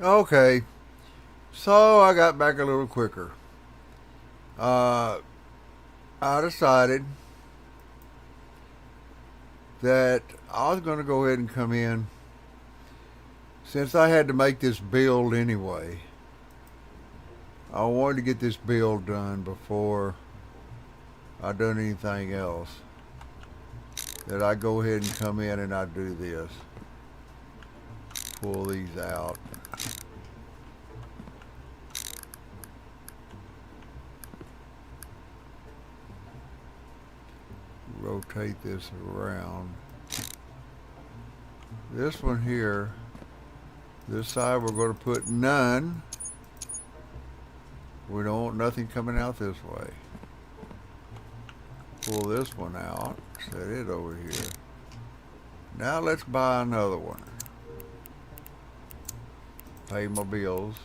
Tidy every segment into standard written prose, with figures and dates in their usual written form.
Okay, so I got back a little quicker. Uh, I decided that I was going to go ahead and come in since I had to make this build anyway. I wanted to get this build done before I done anything else. That I go ahead and come in and I do this. Pull these out. Rotate this around. This one here, this side we're going to put none. We don't want nothing coming out this way. Pull this one out, set it over here. Now let's buy another one. Pay my bills.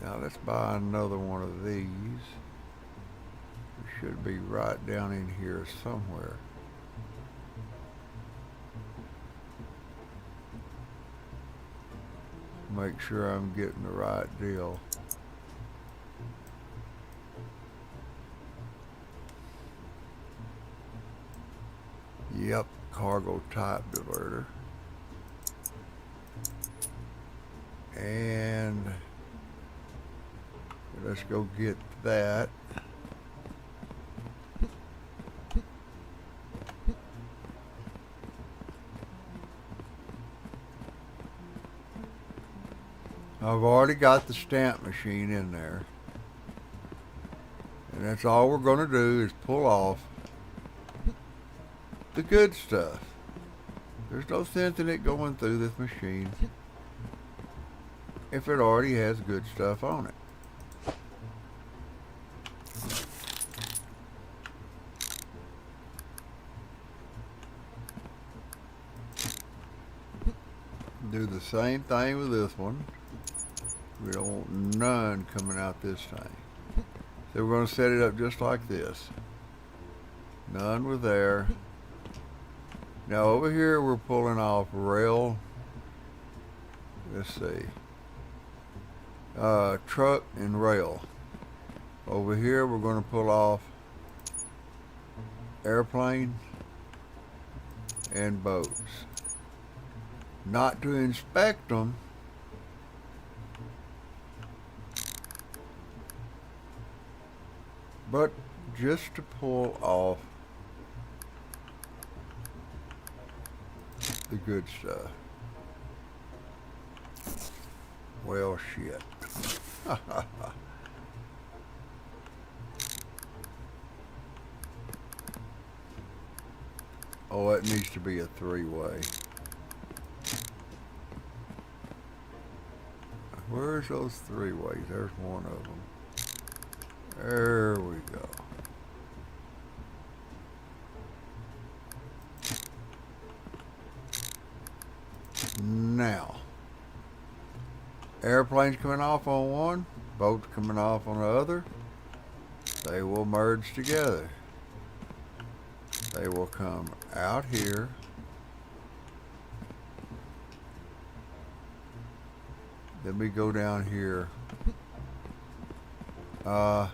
Now let's buy another one of these. It should be right down in here somewhere. Make sure I'm getting the right deal. Yep, cargo type diverter. And let's go get that. I've already got the stamp machine in there. And that's all we're going to do is pull off the good stuff. There's no sense in it going through this machine if it already has good stuff on it. Do the same thing with this one. We don't want none coming out this thing. So we're going to set it up just like this. None were there. Now over here we're pulling off rail. Let's see. Truck and rail. Over here we're going to pull off airplane and boats. Not to inspect them, but just to pull off the good stuff. Well, shit. Oh, it needs to be a three-way. Where's those three-ways? There's one of them. There we go. Now, airplanes coming off on one, boats coming off on the other. They will merge together. They will come out here. Then we go down here. I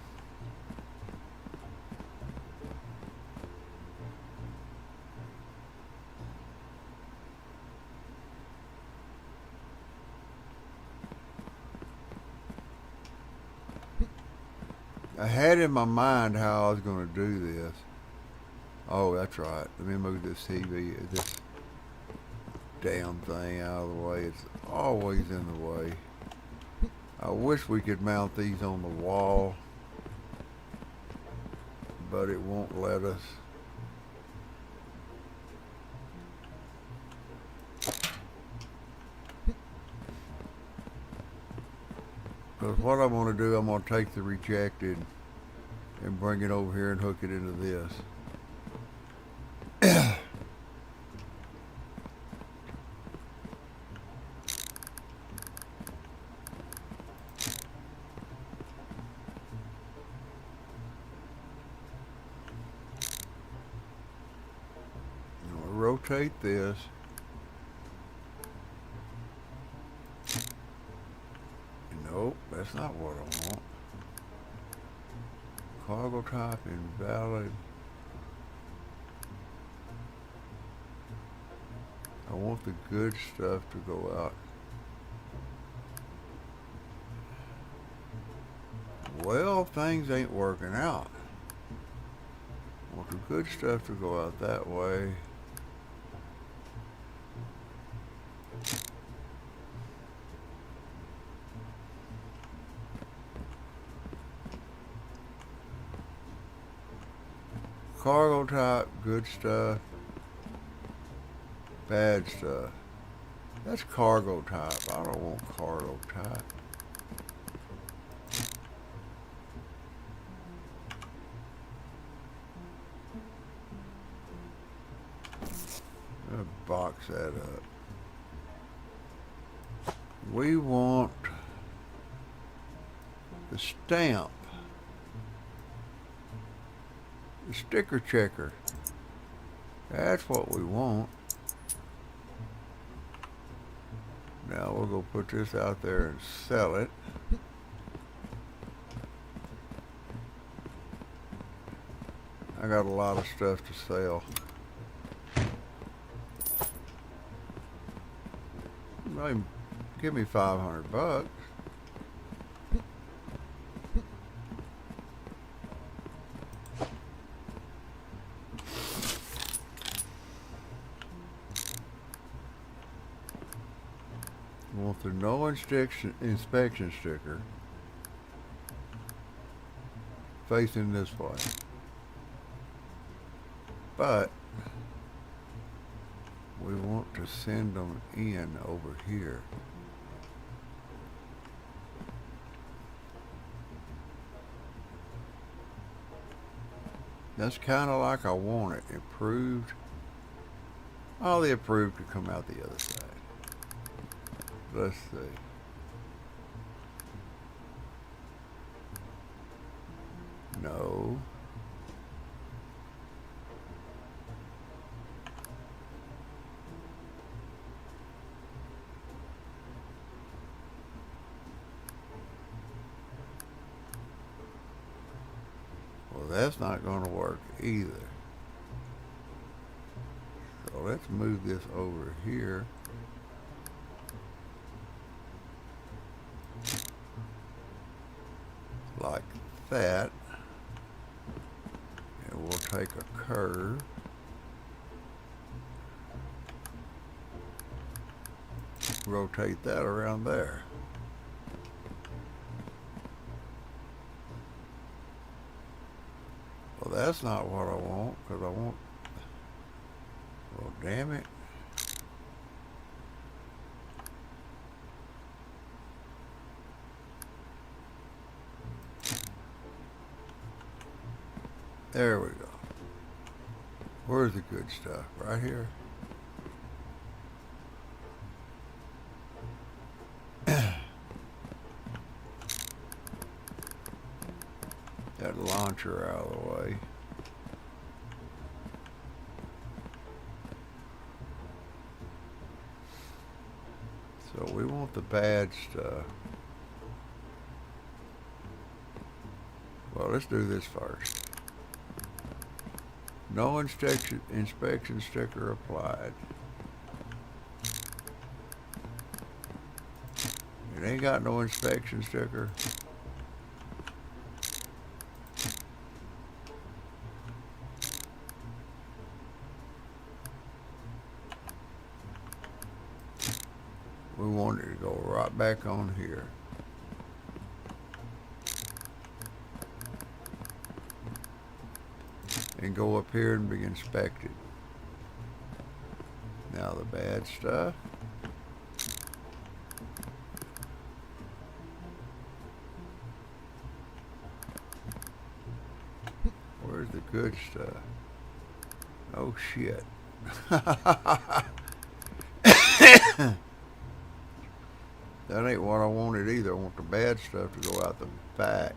had in my mind how I was going to do this. Oh, that's right. Let me move this TV, this damn thing out of the way. It's always in the way. I wish we could mount these on the wall, but it won't let us. Because what I'm going to do, I'm going to take the rejected and bring it over here and hook it into this. Rotate this. that's not what I want. Cargo type invalid. I want the good stuff to go out. Well, things ain't working out. I want the good stuff to go out that way. Cargo type, good stuff. Bad stuff. That's cargo type. I don't want cargo type. I'll box that up. We want the stamp. The sticker checker. That's what we want. Now we'll go put this out there and sell it. I got a lot of stuff to sell. Well, give me $500. Want the no inspection sticker facing this way, but we want to send them in over here. That's kind of like I want it approved. All the approved could come out the other side. Let's see. No. Well, that's not going to work either. So let's move this over here. Like that. And we'll take a curve. Rotate that around there. Well, that's not what I want, because I want... Well, damn it. There we go. Where's the good stuff? Right here? That launcher out of the way. So we want the bad stuff. Well, let's do this first. No inspection sticker applied. It ain't got no inspection sticker. We want it to go right back on here. And go up here and be inspected. Now the bad stuff. Where's the good stuff? Oh shit. That ain't what I wanted either. I want the bad stuff to go out the back.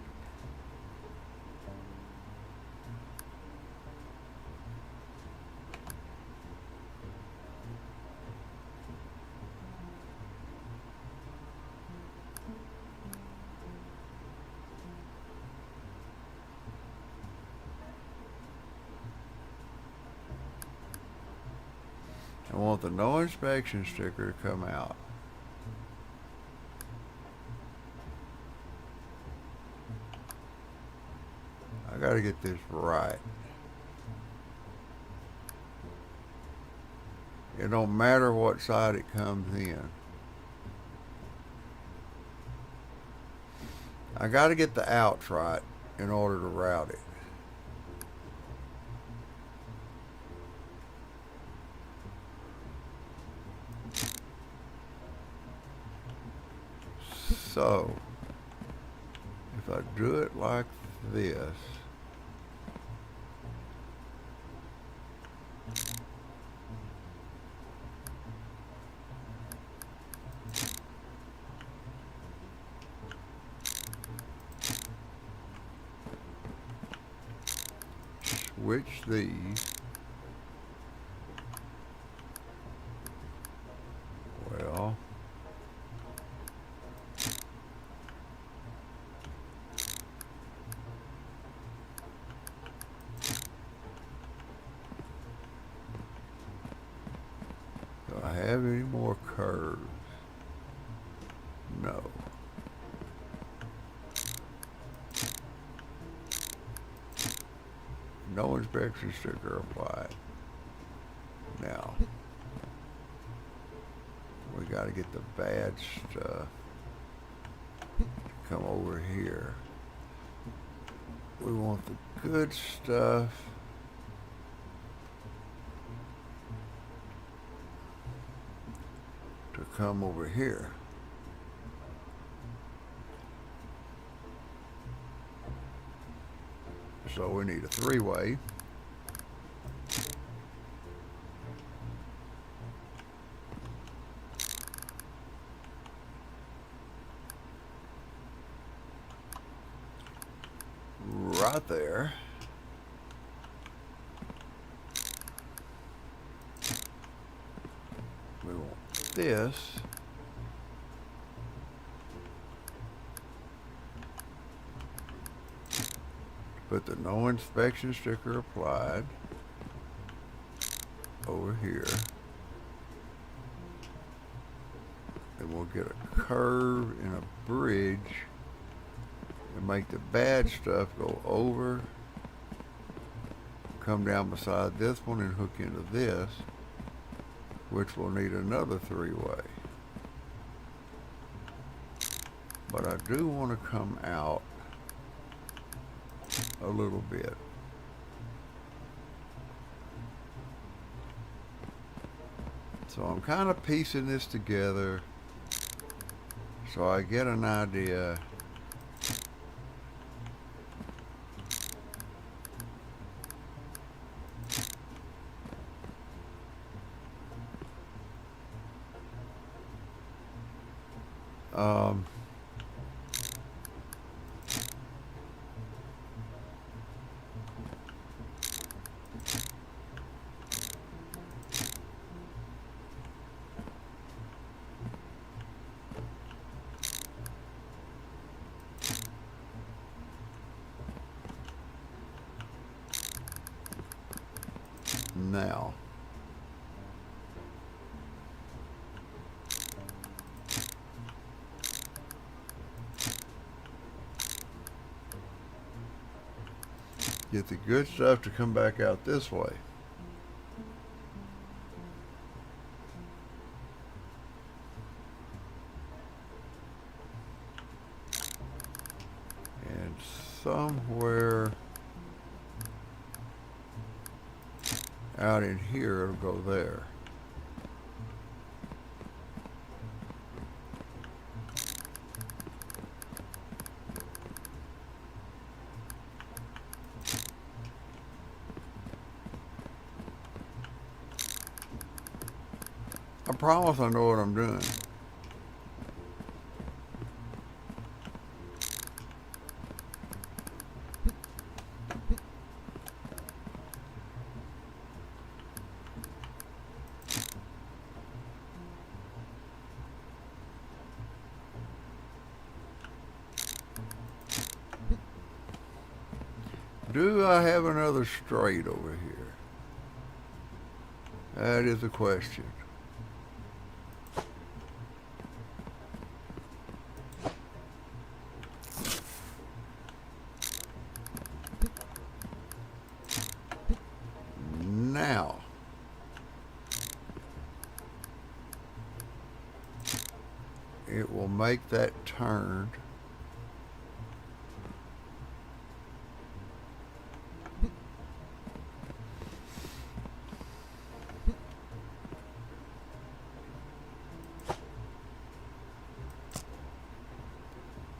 I want the no inspection sticker to come out. I gotta get this right. It don't matter what side it comes in. I gotta get the outs right in order to route it. So, if I do it like this, switch these. Well, do I have any more curves? No. No inspection sticker applied. Now, we got to get the bad stuff to come over here. We want the good stuff to come over here. So we need a three-way. Right there. We want this. Put the no inspection sticker applied over here. And we'll get a curve and a bridge and make the bad stuff go over, come down beside this one and hook into this, which will need another three-way. But I do want to come out a little bit. So I'm kind of piecing this together so I get an idea now. Get the good stuff to come back out this way. And somewhere out in here it'll go there. I promise I know what I'm doing. Do I have another straight over here? That is a question. Now, it will make that turn.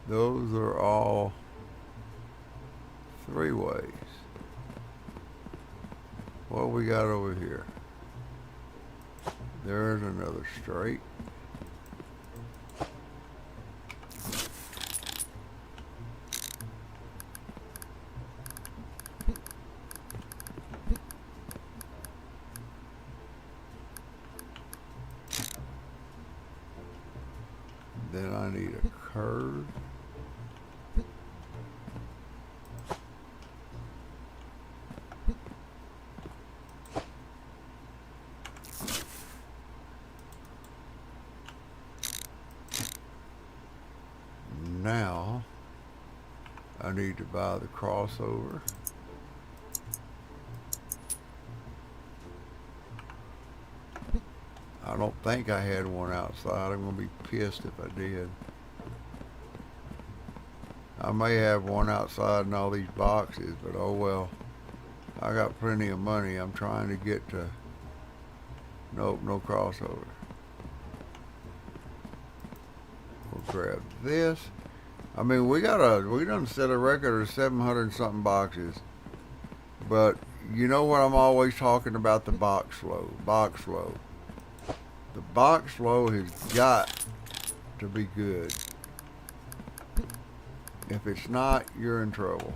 Those are all three ways. What we got over here? There's another straight. Then I need a curve. Now I need to buy the crossover. I don't think I had one outside. I'm going to be pissed if I did. I may have one outside in all these boxes, but oh well. I got plenty of money. I'm trying to get to... Nope, no crossover. We'll grab this. I mean, we done set a record of 700 and something boxes. But you know what I'm always talking about, the box flow. Box flow. The box flow has got to be good. If it's not, you're in trouble.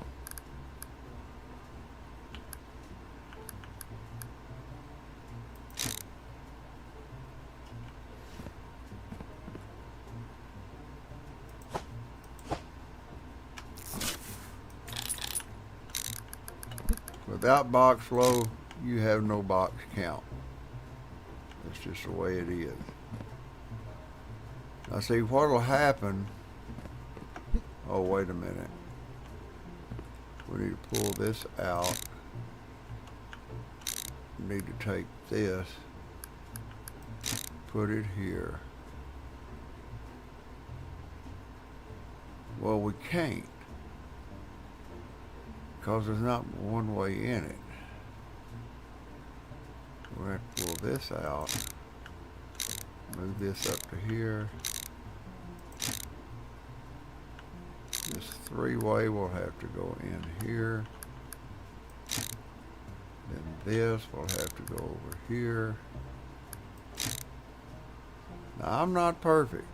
Without box flow, you have no box count. That's just the way it is. Now see, what'll happen... Oh, wait a minute. We need to pull this out. We need to take this, put it here. Well, we can't, because there's not one way in it. We're going to pull this out, move this up to here. This three-way will have to go in here. Then this will have to go over here. Now, I'm not perfect.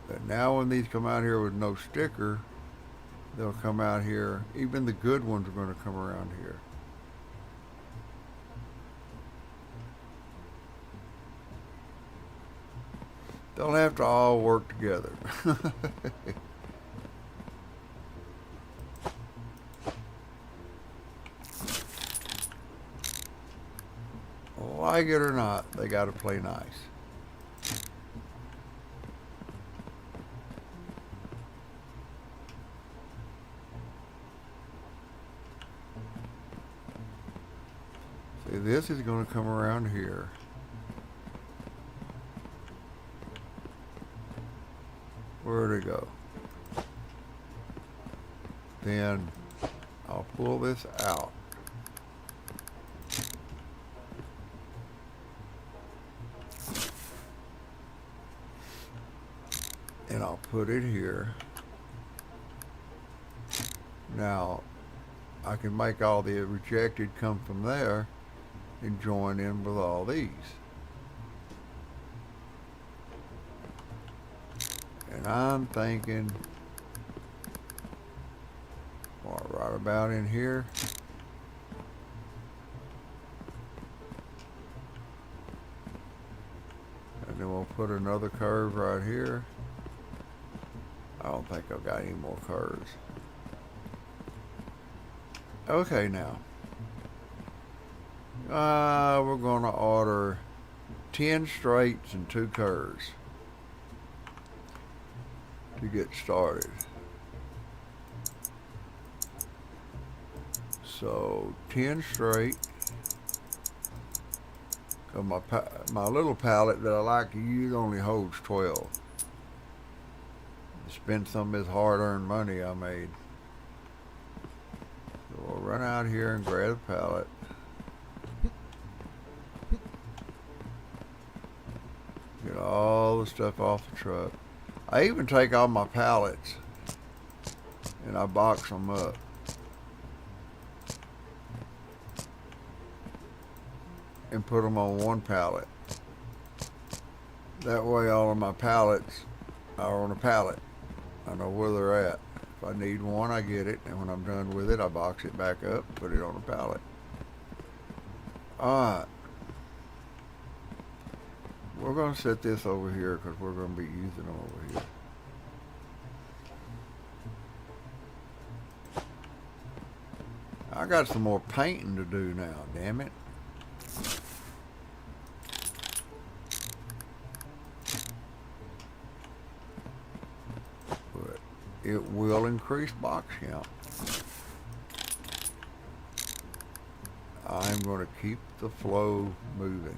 But now when these come out here with no sticker, they'll come out here. Even the good ones are going to come around here. They'll have to all work together. Like it or not, they got to play nice. See, this is going to come around here. Where'd it go? Then I'll pull this out. And I'll put it here. Now, I can make all the rejected come from there and join in with all these. And I'm thinking, right about in here. And then we'll put another curve right here. I don't think I've got any more curves. Okay, now. We're going to order 10 straights and 2 curves to get started. So 10 straight. Cause my little pallet that I like to use only holds 12. Spend some of this hard-earned money I made. So we'll run out here and grab the pallet. Get all the stuff off the truck. I even take all my pallets and I box them up. And put them on one pallet. That way all of my pallets are on a pallet. I know where they're at. If I need one, I get it, and when I'm done with it, I box it back up and put it on a pallet. Alright. We're going to set this over here because we're going to be using them over here. I got some more painting to do now, damn it. But it will increase box count. I'm going to keep the flow moving.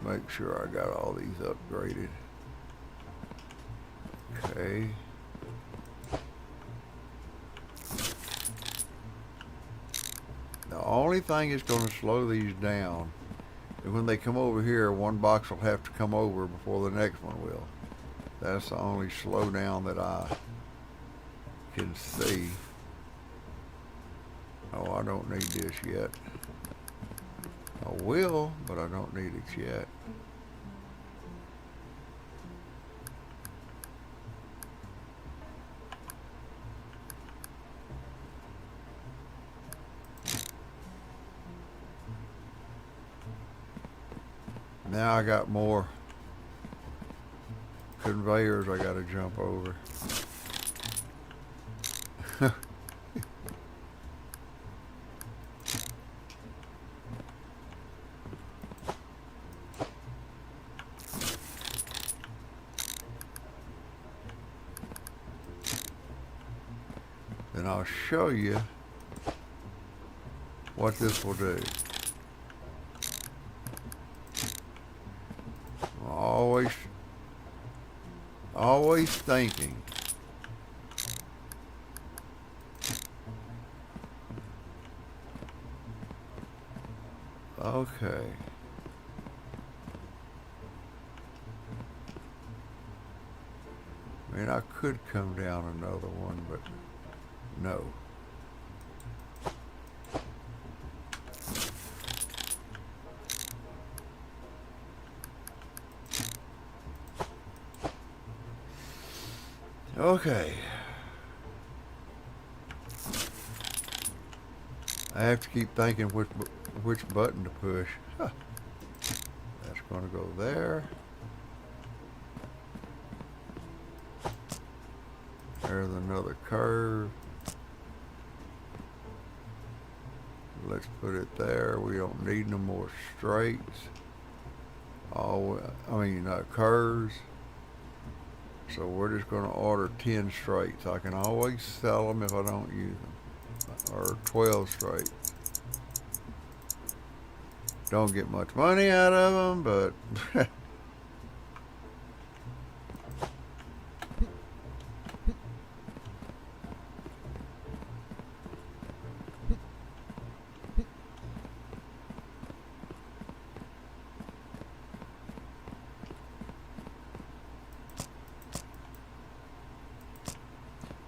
Make sure I got all these upgraded. Okay. The only thing that's going to slow these down is when they come over here, one box will have to come over before the next one will. That's the only slowdown that I can see. Oh, I don't need this yet. I will, but I don't need it yet. Now I got more conveyors I got to jump over. Then I'll show you what this will do. Always thinking. Okay. I mean, I could come down another one, but no. Okay. I have to keep thinking which button to push. Huh. That's going to go there. There's another curve. Let's put it there. We don't need no more straights. Curves. So we're just going to order 10 straights. I can always sell them if I don't use them. Or 12 straight. Don't get much money out of them, but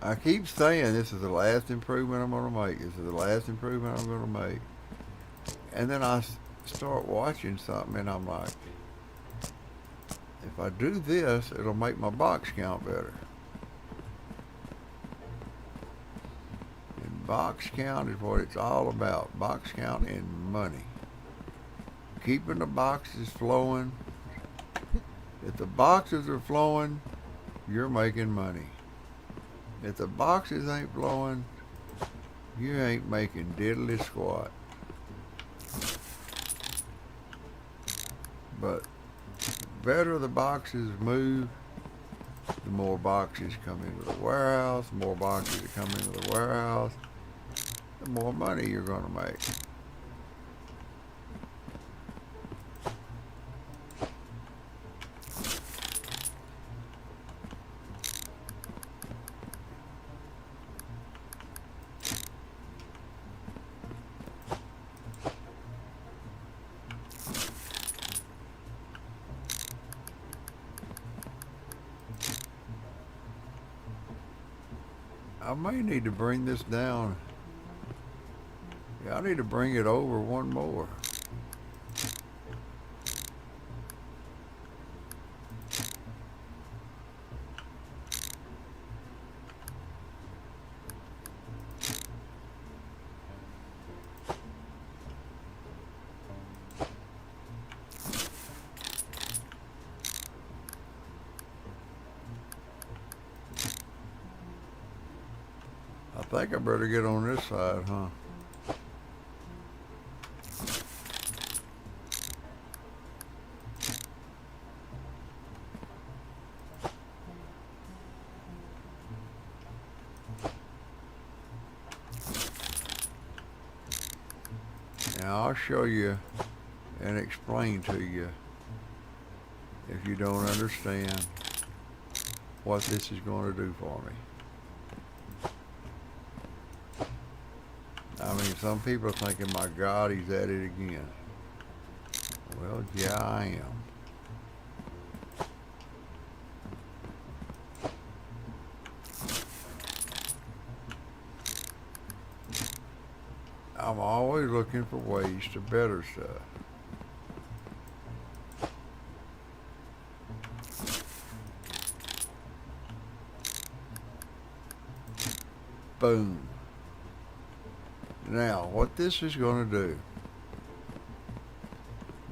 I keep saying this is the last improvement I'm going to make. This is the last improvement I'm going to make. And then I start watching something and I'm like, if I do this, it'll make my box count better. And box count is what it's all about. Box count and money. keeping the boxes flowing. If the boxes are flowing, you're making money. If the boxes ain't flowing, you ain't making diddly squat. But the better the boxes move, the more boxes come into the warehouse, the more boxes that come into the warehouse, the more money you're going to make. I may need to bring this down. Yeah, I need to bring it over one more. I think I better get on this side, huh? Now I'll show you and explain to you if you don't understand what this is going to do for me. I mean, some people are thinking, my God, he's at it again. Well, yeah, I am. I'm always looking for ways to better stuff. Boom. Now, what this is going to do,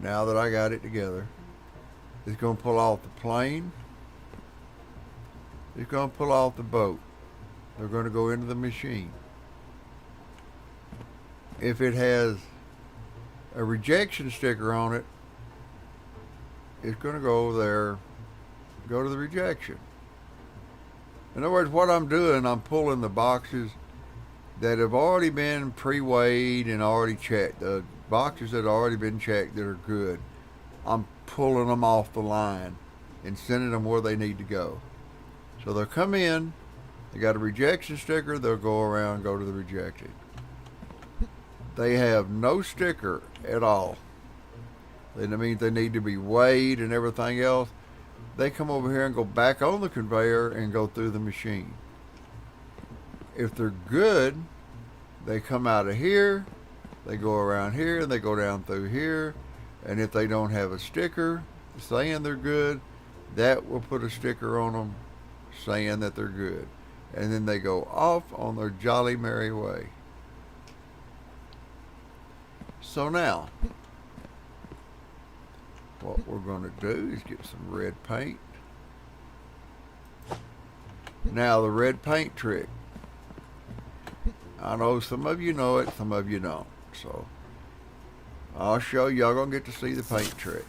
now that I got it together, is going to pull off the plane. It's going to pull off the boat. They're going to go into the machine. If it has a rejection sticker on it, it's going to go over there, go to the rejection. In other words, what I'm doing, I'm pulling the boxes that have already been pre-weighed and already checked. The boxes that have already been checked that are good, I'm pulling them off the line and sending them where they need to go. So they'll come in, they got a rejection sticker, they'll go around and go to the rejected. They have no sticker at all. That means they need to be weighed and everything else. They come over here and go back on the conveyor and go through the machine. If they're good, they come out of here, they go around here, and they go down through here. And if they don't have a sticker saying they're good, that will put a sticker on them saying that they're good. And then they go off on their jolly merry way. So now, what we're going to do is get some red paint. Now the red paint trick. I know some of you know it, some of you don't. So I'll show you. Y'all going to get to see the paint trick.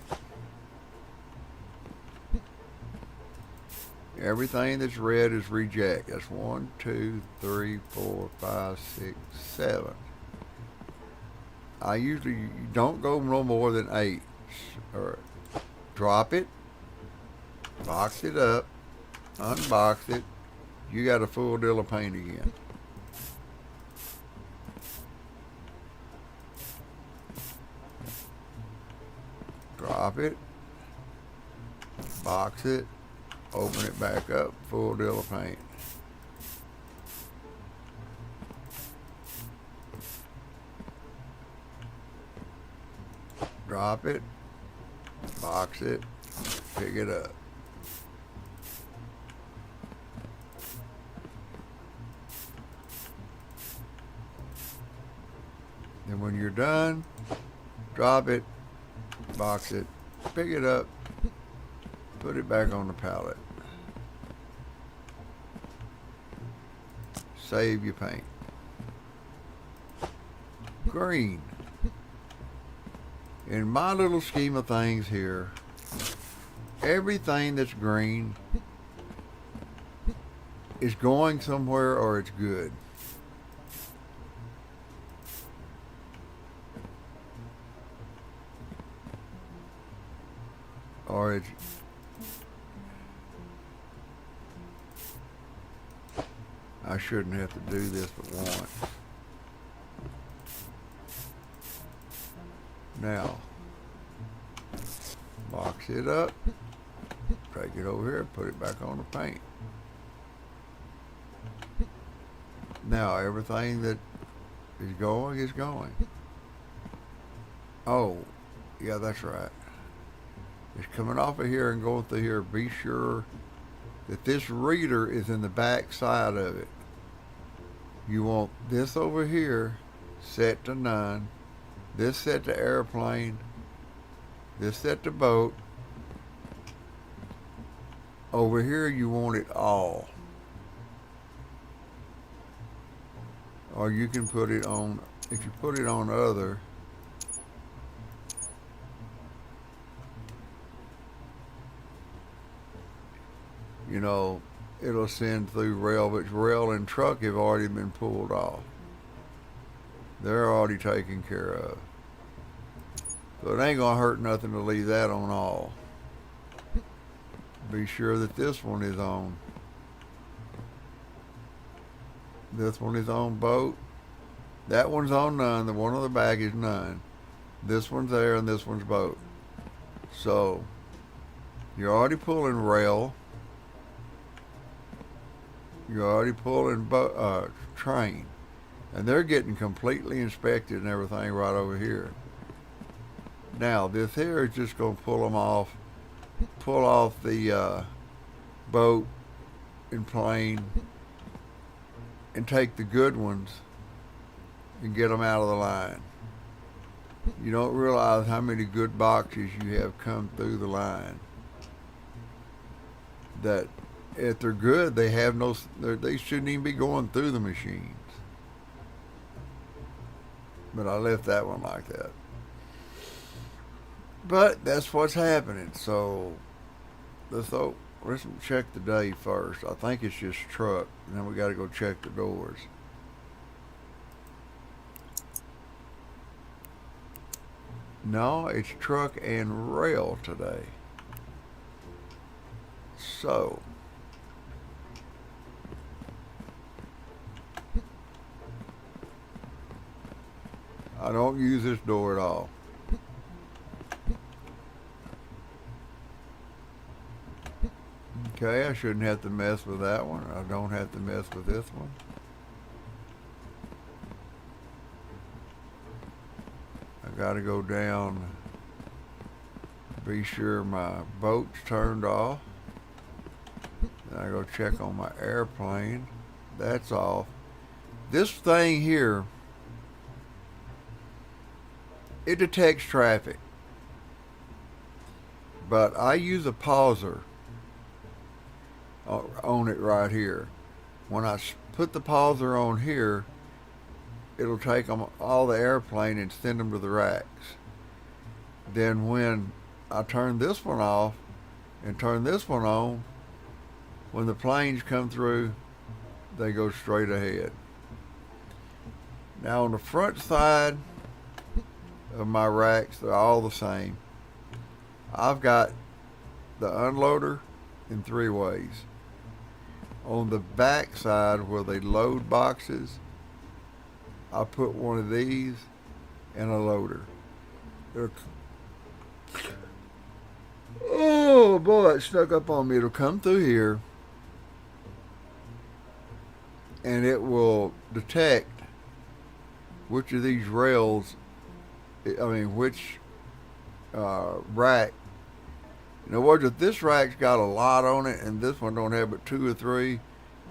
Everything that's red is reject. That's 1, 2, 3, 4, 5, 6, 7. I usually don't go no more than 8. Or drop it, box it up, unbox it. You got a full deal of paint again. Drop it, box it, open it back up, full deal of paint. Drop it, box it, pick it up. And when you're done, drop it, box it, pick it up, put it back on the pallet. Save your paint. Green. In my little scheme of things here, everything that's green is going somewhere or it's good. Or it's I shouldn't have to do this but once. Now, box it up, take it over here, put it back on the paint. Now, everything that is going is going. Oh, yeah, that's right. It's coming off of here and going through here. Be sure that this reader is in the back side of it. You want this over here set to none, this set to airplane, this set to boat. Over here you want it all. Or you can put it on, if you put it on other, you know, it'll send through rail, but rail and truck have already been pulled off. They're already taken care of. So it ain't gonna hurt nothing to leave that on all. Be sure that this one is on. This one is on boat. That one's on none. The one on the back is none. This one's there and this one's boat. So you're already pulling rail. You're already pulling train. And they're getting completely inspected and everything right over here. Now this here is just going to pull them off. Pull off the boat and plane and take the good ones and get them out of the line. You don't realize how many good boxes you have come through the line. That if they're good, they have no. They shouldn't even be going through the machines. But I left that one like that. But that's what's happening. So let's check the day first. I think it's just truck, and then we got to go check the doors. No, it's truck and rail today. So I don't use this door at all. Okay, I shouldn't have to mess with that one. I don't have to mess with this one. I gotta go down, be sure my boat's turned off. Then I go check on my airplane. That's off. This thing here, it detects traffic. But I use a pauser on it right here. When I put the pauser on here, it'll take them all the airplane and send them to the racks. Then when I turn this one off and turn this one on, when the planes come through, they go straight ahead. Now on the front side of my racks, they're all the same. I've got the unloader in 3 ways. On the back side where they load boxes, I put one of these and a loader. Oh boy, it snuck up on me. It'll come through here and it will detect which of these rails, which rack. In other words, if this rack's got a lot on it and this one don't have but 2 or 3,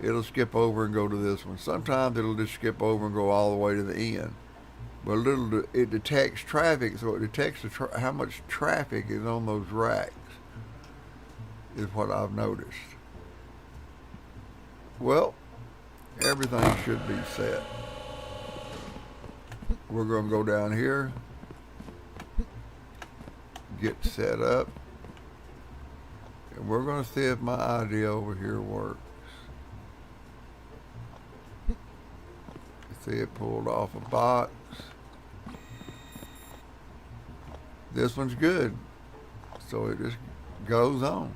it'll skip over and go to this one. Sometimes it'll just skip over and go all the way to the end. But it detects traffic, so it detects how much traffic is on those racks, is what I've noticed. Well, everything should be set. We're going to go down here, get set up, and we're going to see if my idea over here works. See, it pulled off a box. This one's good, so it just goes on.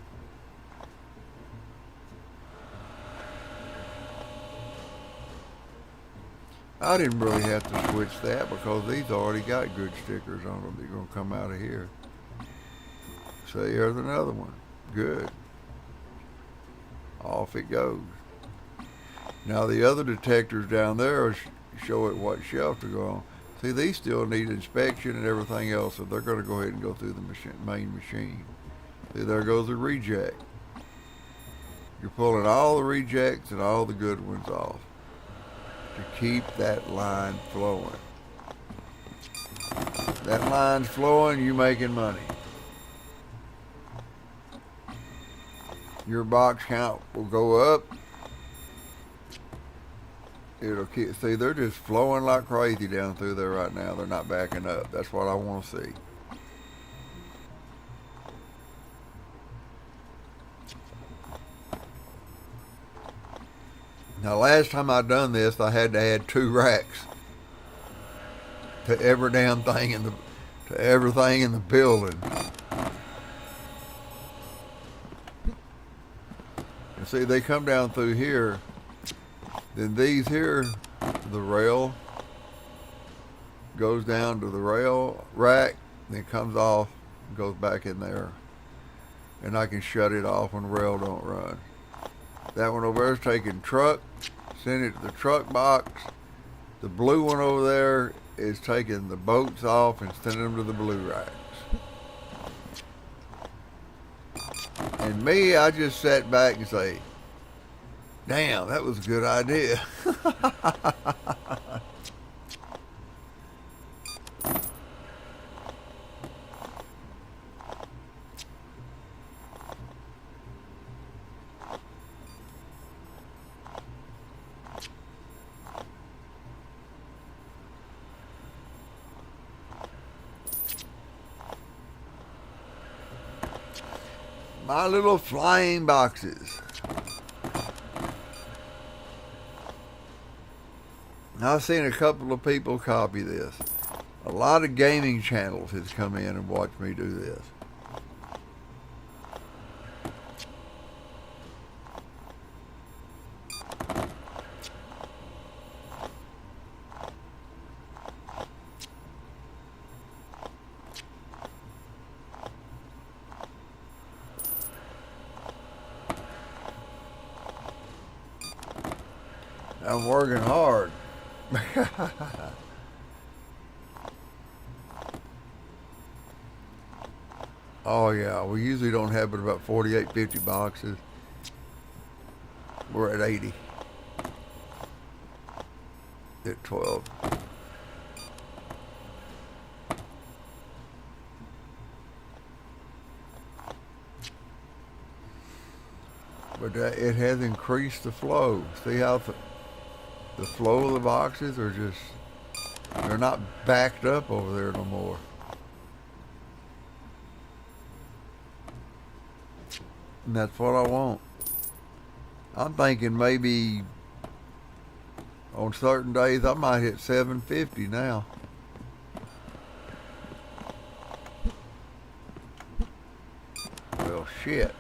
I didn't really have to switch that because these already got good stickers on them. They're going to come out of here. So here's another one. Good. Off it goes. Now the other detectors down there show it what shelf to go on. See, these still need inspection and everything else, so they're going to go ahead and go through the main machine. See, there goes the reject. You're pulling all the rejects and all the good ones off to keep that line flowing. That line's flowing, you making money. Your box count will go up. It'll keep, see, they're just flowing like crazy down through there right now. They're not backing up. That's what I want to see. Now, last time I done this, I had to add 2 racks to every damn thing to everything in the building. And see, they come down through here. Then these here, the rail goes down to the rail rack, then comes off, goes back in there, and I can shut it off when the rail don't run. That one over there is taking truck, send it to the truck box. The blue one over there is taking the boats off and sending them to the blue racks. And me, I just sat back and say, damn, that was a good idea. My little flying boxes. I've seen a couple of people copy this. A lot of gaming channels has come in and watched me do this. I'm working hard. Oh yeah, we usually don't have but about 48, 50 boxes. We're at 80. At 12. But it has increased the flow. See how the flow of the boxes are just, they're not backed up over there no more. And that's what I want. I'm thinking maybe on certain days I might hit 750 now. Well, shit.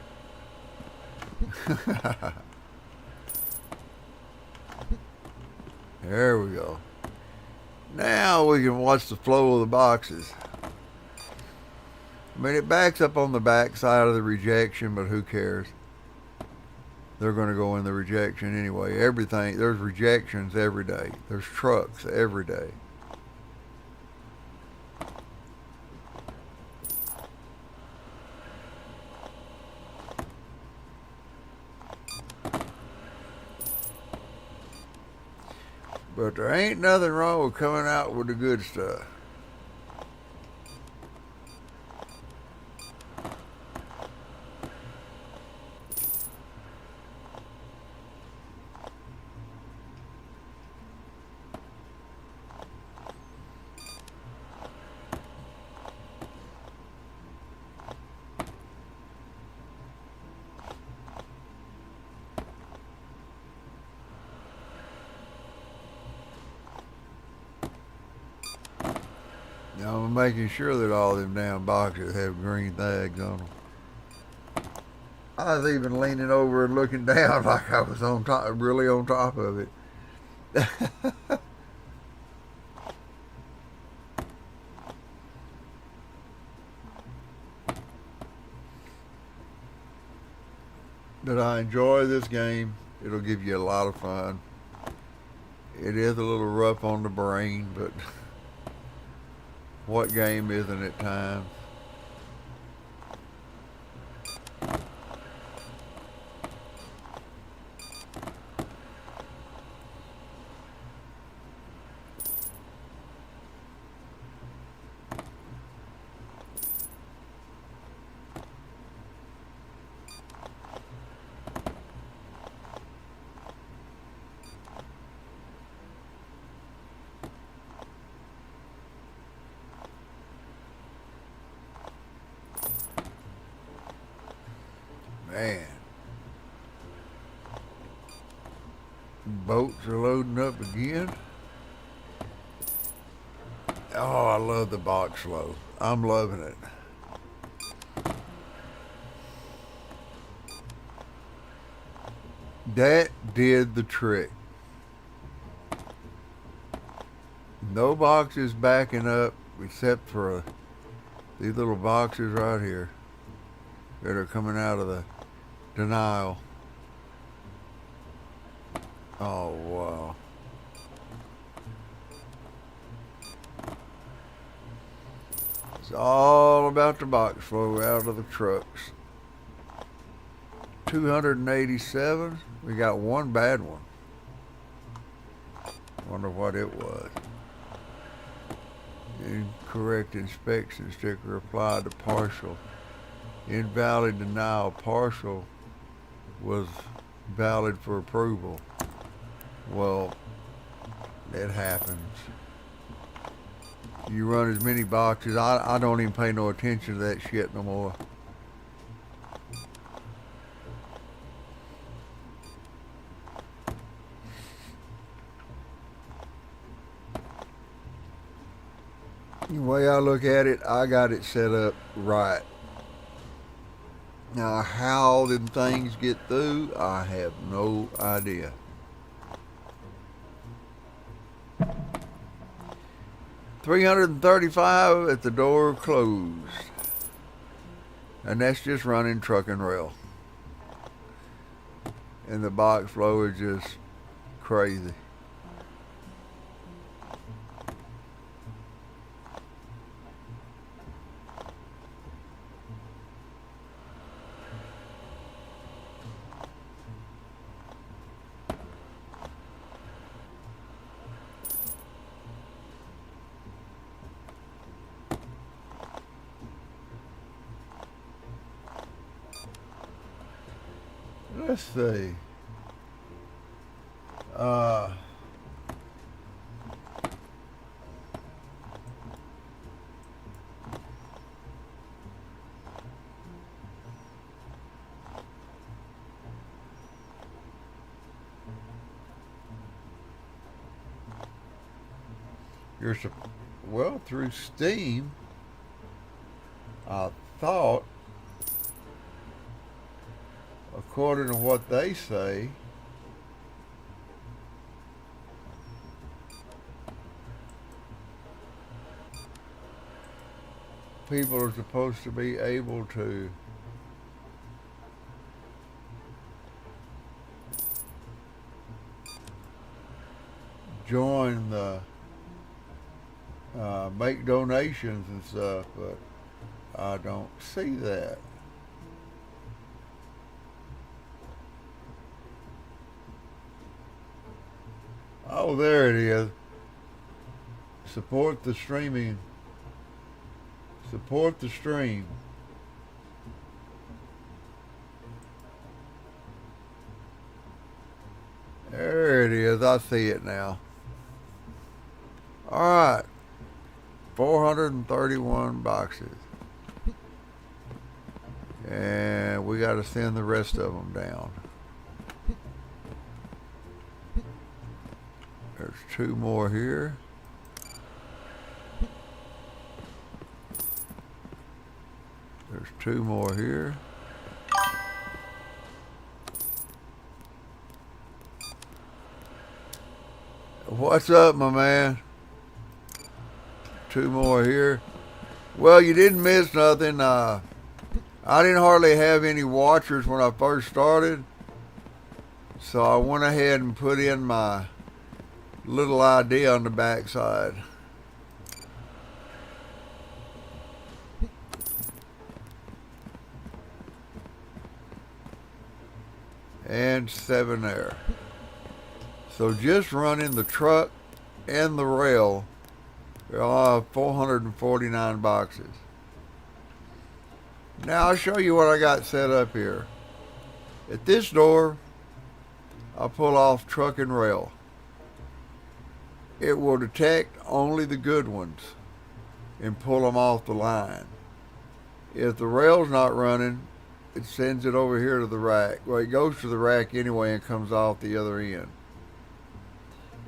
There we go. Now we can watch the flow of the boxes. I mean, it backs up on the back side of the rejection, but who cares? They're going to go in the rejection anyway. Everything, there's rejections every day. There's trucks every day. But there ain't nothing wrong with coming out with the good stuff. Now I'm making sure that all them damn boxes have green tags on them. I was even leaning over and looking down like I was on top, really on top of it. But I enjoy this game. It'll give you a lot of fun. It is a little rough on the brain, but what game isn't at times? Man, boats are loading up again. Oh, I love the box load. I'm loving it. That did the trick. No boxes backing up except for these little boxes right here that are coming out of the denial. Oh, wow. It's all about the box flow out of the trucks. 287. We got one bad one. Wonder what it was. Incorrect inspection sticker applied to partial. Invalid denial. Partial was valid for approval. Well, it happens. You run as many boxes. I don't even pay no attention to that shit no more. The way I look at it, I got it set up right. Now, how them things get through, I have no idea. $335 at the door closed. And that's just running truck and rail. And the box flow is just crazy. Let's see. Well, through Steam, I thought, according to what they say, people are supposed to be able to join the make donations and stuff, but I don't see that. Oh, there it is. Support the streaming. Support the stream. There it is. I see it now. All right. 431 boxes. And we got to send the rest of them down. There's 2 more here. There's 2 more here. What's up, my man? 2 more here. Well, you didn't miss nothing. I didn't hardly have any watchers when I first started, so I went ahead and put in my little ID on the back side. And 7 there. So just running the truck and the rail, I'll have 449 boxes. Now I'll show you what I got set up here. At this door, I'll pull off truck and rail. It will detect only the good ones and pull them off the line. If the rail's not running, it sends it over here to the rack. Well, it goes to the rack anyway and comes off the other end.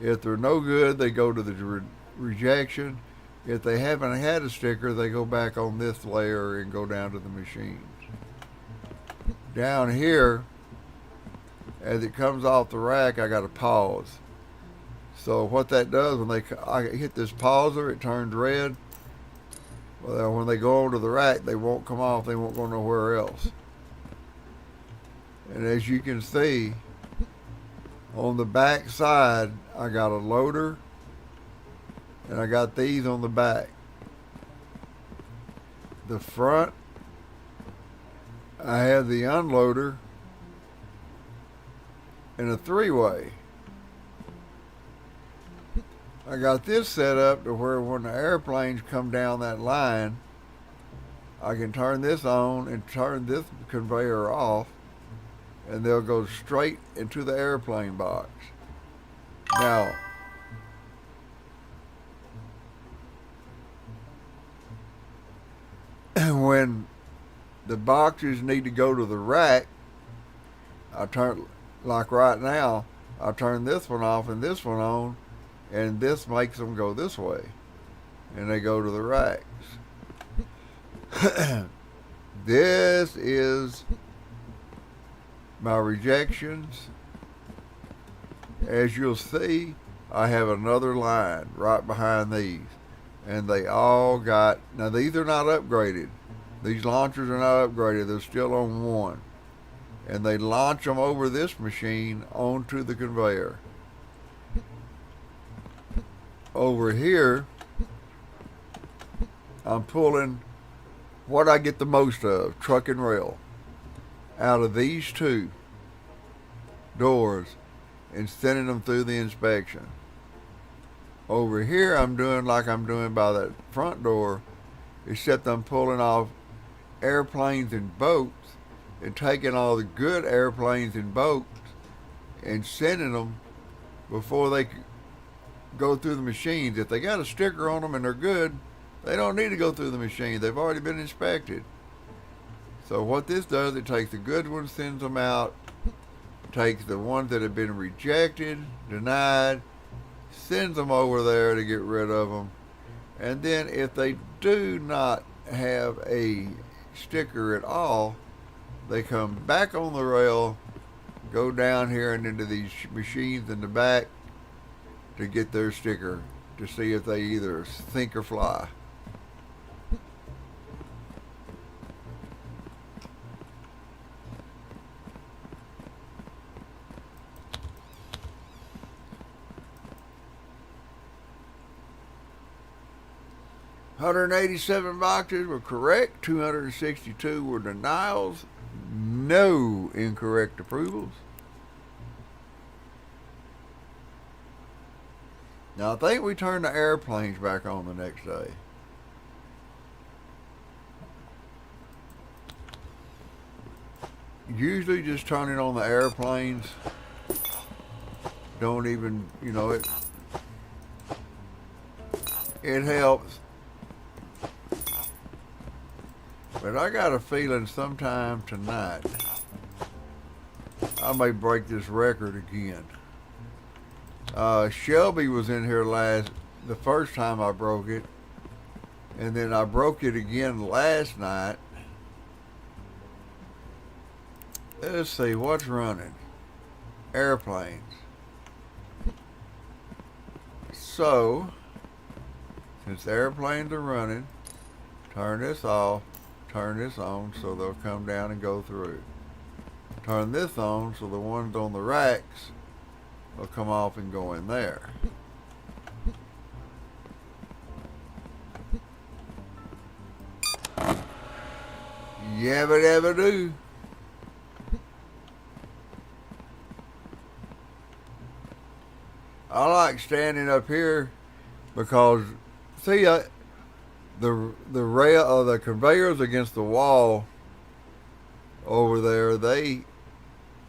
If they're no good, they go to the rejection. If they haven't had a sticker, they go back on this layer and go down to the machines. Down here, as it comes off the rack, I got to pause. So what that does, when I hit this pauser, it turns red. Well, when they go over to the rack, they won't come off. They won't go nowhere else. And as you can see, on the back side, I got a loader, and I got these on the back. The front, I have the unloader and a 3-way. I got this set up to where when the airplanes come down that line, I can turn this on and turn this conveyor off, and they'll go straight into the airplane box. Now, when the boxes need to go to the rack, I turn, like right now, I turn this one off and this one on, and this makes them go this way, and they go to the racks. This is my rejections. As you'll see, I have another line right behind these, and they all got, now these are not upgraded. These launchers are not upgraded. They're still on 1, and they launch them over this machine onto the conveyor. Over here, I'm pulling what I get the most of, truck and rail, out of these 2 doors and sending them through the inspection. Over here, I'm doing like I'm doing by that front door, except I'm pulling off airplanes and boats and taking all the good airplanes and boats and sending them before they go through the machines. If they got a sticker on them and they're good, they don't need to go through the machine. They've already been inspected. So what this does, it takes the good ones, sends them out, takes the ones that have been rejected, denied, sends them over there to get rid of them. And then if they do not have a sticker at all, they come back on the rail, go down here and into these machines in the back to get their sticker to see if they either sink or fly. $187 boxes were correct, 262 were denials, no incorrect approvals. Now I think we turned the airplanes back on the next day. Usually just turning on the airplanes don't even, it helps. But I got a feeling sometime tonight I may break this record again. Shelby was in here the first time I broke it, and then I broke it again last night. Let's see, what's running? Airplanes. So, since the airplanes are running, turn this off, turn this on so they'll come down and go through. Turn this on so the ones on the racks will come off and go in there. Yabba dabba do. I like standing up here because, see, the rail or the conveyors against the wall over there, they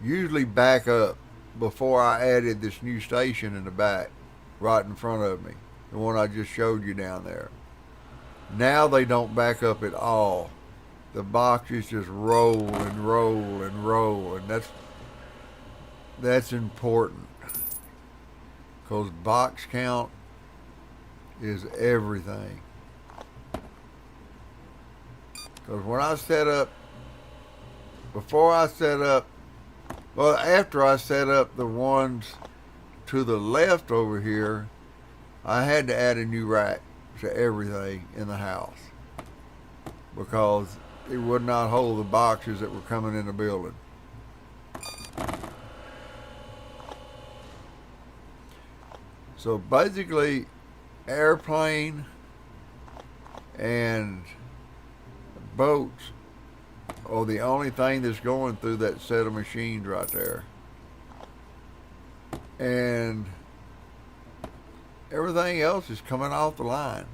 usually back up before I added this new station in the back, right in front of me, the one I just showed you down there. Now they don't back up at all. The boxes just roll and roll and roll, and that's important. Because box count is everything. Because when I set up, after I set up the ones to the left over here, I had to add a new rack to everything in the house. Because it would not hold the boxes that were coming in the building. So basically, airplane and boats are the only thing that's going through that set of machines right there. And everything else is coming off the line.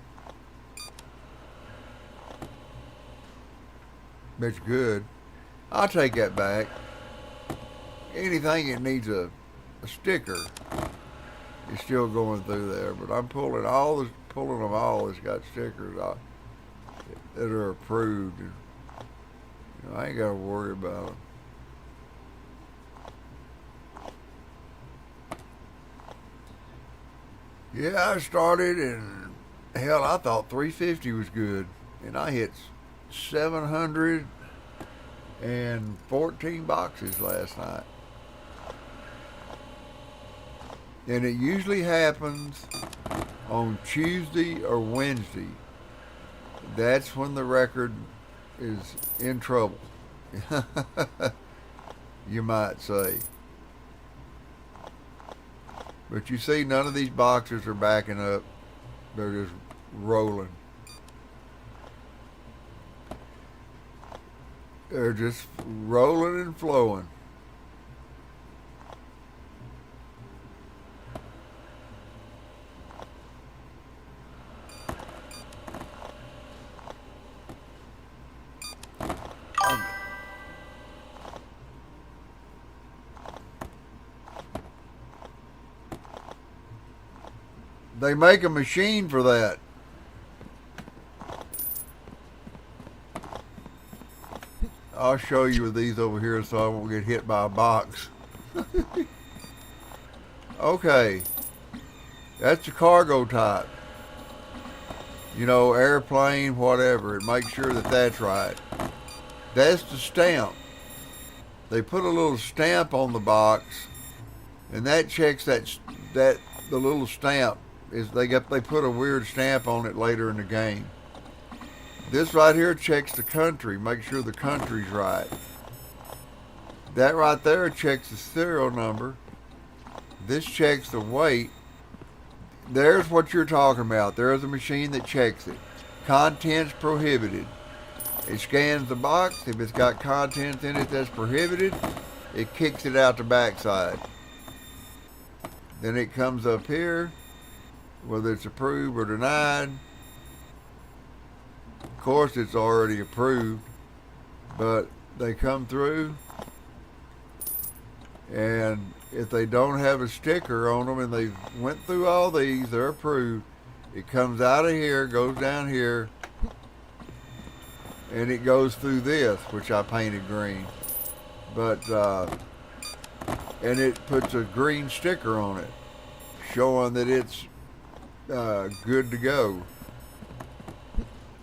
That's good. I'll take that back. Anything that needs a sticker is still going through there, but I'm pulling them all that's got stickers out that are approved. And, I ain't got to worry about them. Yeah, I started, and hell, I thought 350 was good, and I hit 714 boxes last night. And it usually happens on Tuesday or Wednesday. That's when the record is in trouble, you might say. But you see, none of these boxes are backing up. They're just rolling. They're just rolling and flowing. They make a machine for that. I'll show you with these over here so I won't get hit by a box. Okay. That's the cargo type. Airplane, whatever. It makes sure that that's right. That's the stamp. They put a little stamp on the box, and that checks the little stamp. They put a weird stamp on it later in the game. This right here checks the country, make sure the country's right. That right there checks the serial number. This checks the weight. There's what you're talking about. There's a machine that checks it. Contents prohibited. It scans the box. If it's got contents in it that's prohibited, it kicks it out the backside. Then it comes up here. whether it's approved or denied. Of course, it's already approved, but they come through, and if they don't have a sticker on them and they went through all these, they're approved. It comes out of here, goes down here, and it goes through this, which I painted green. But and it puts a green sticker on it, showing that it's good to go.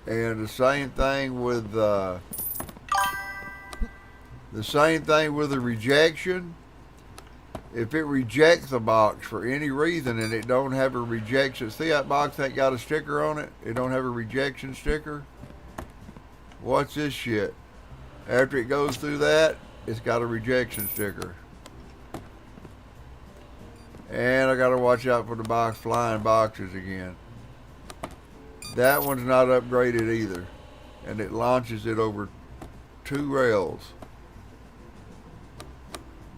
And the same thing with the rejection. If it rejects a box for any reason and it don't have a rejection, see that box that got a sticker on it? It don't have a rejection sticker. Watch this shit. After it goes through that, it's got a rejection sticker. And I gotta watch out for the flying boxes again. That one's not upgraded either. And it launches it over 2 rails.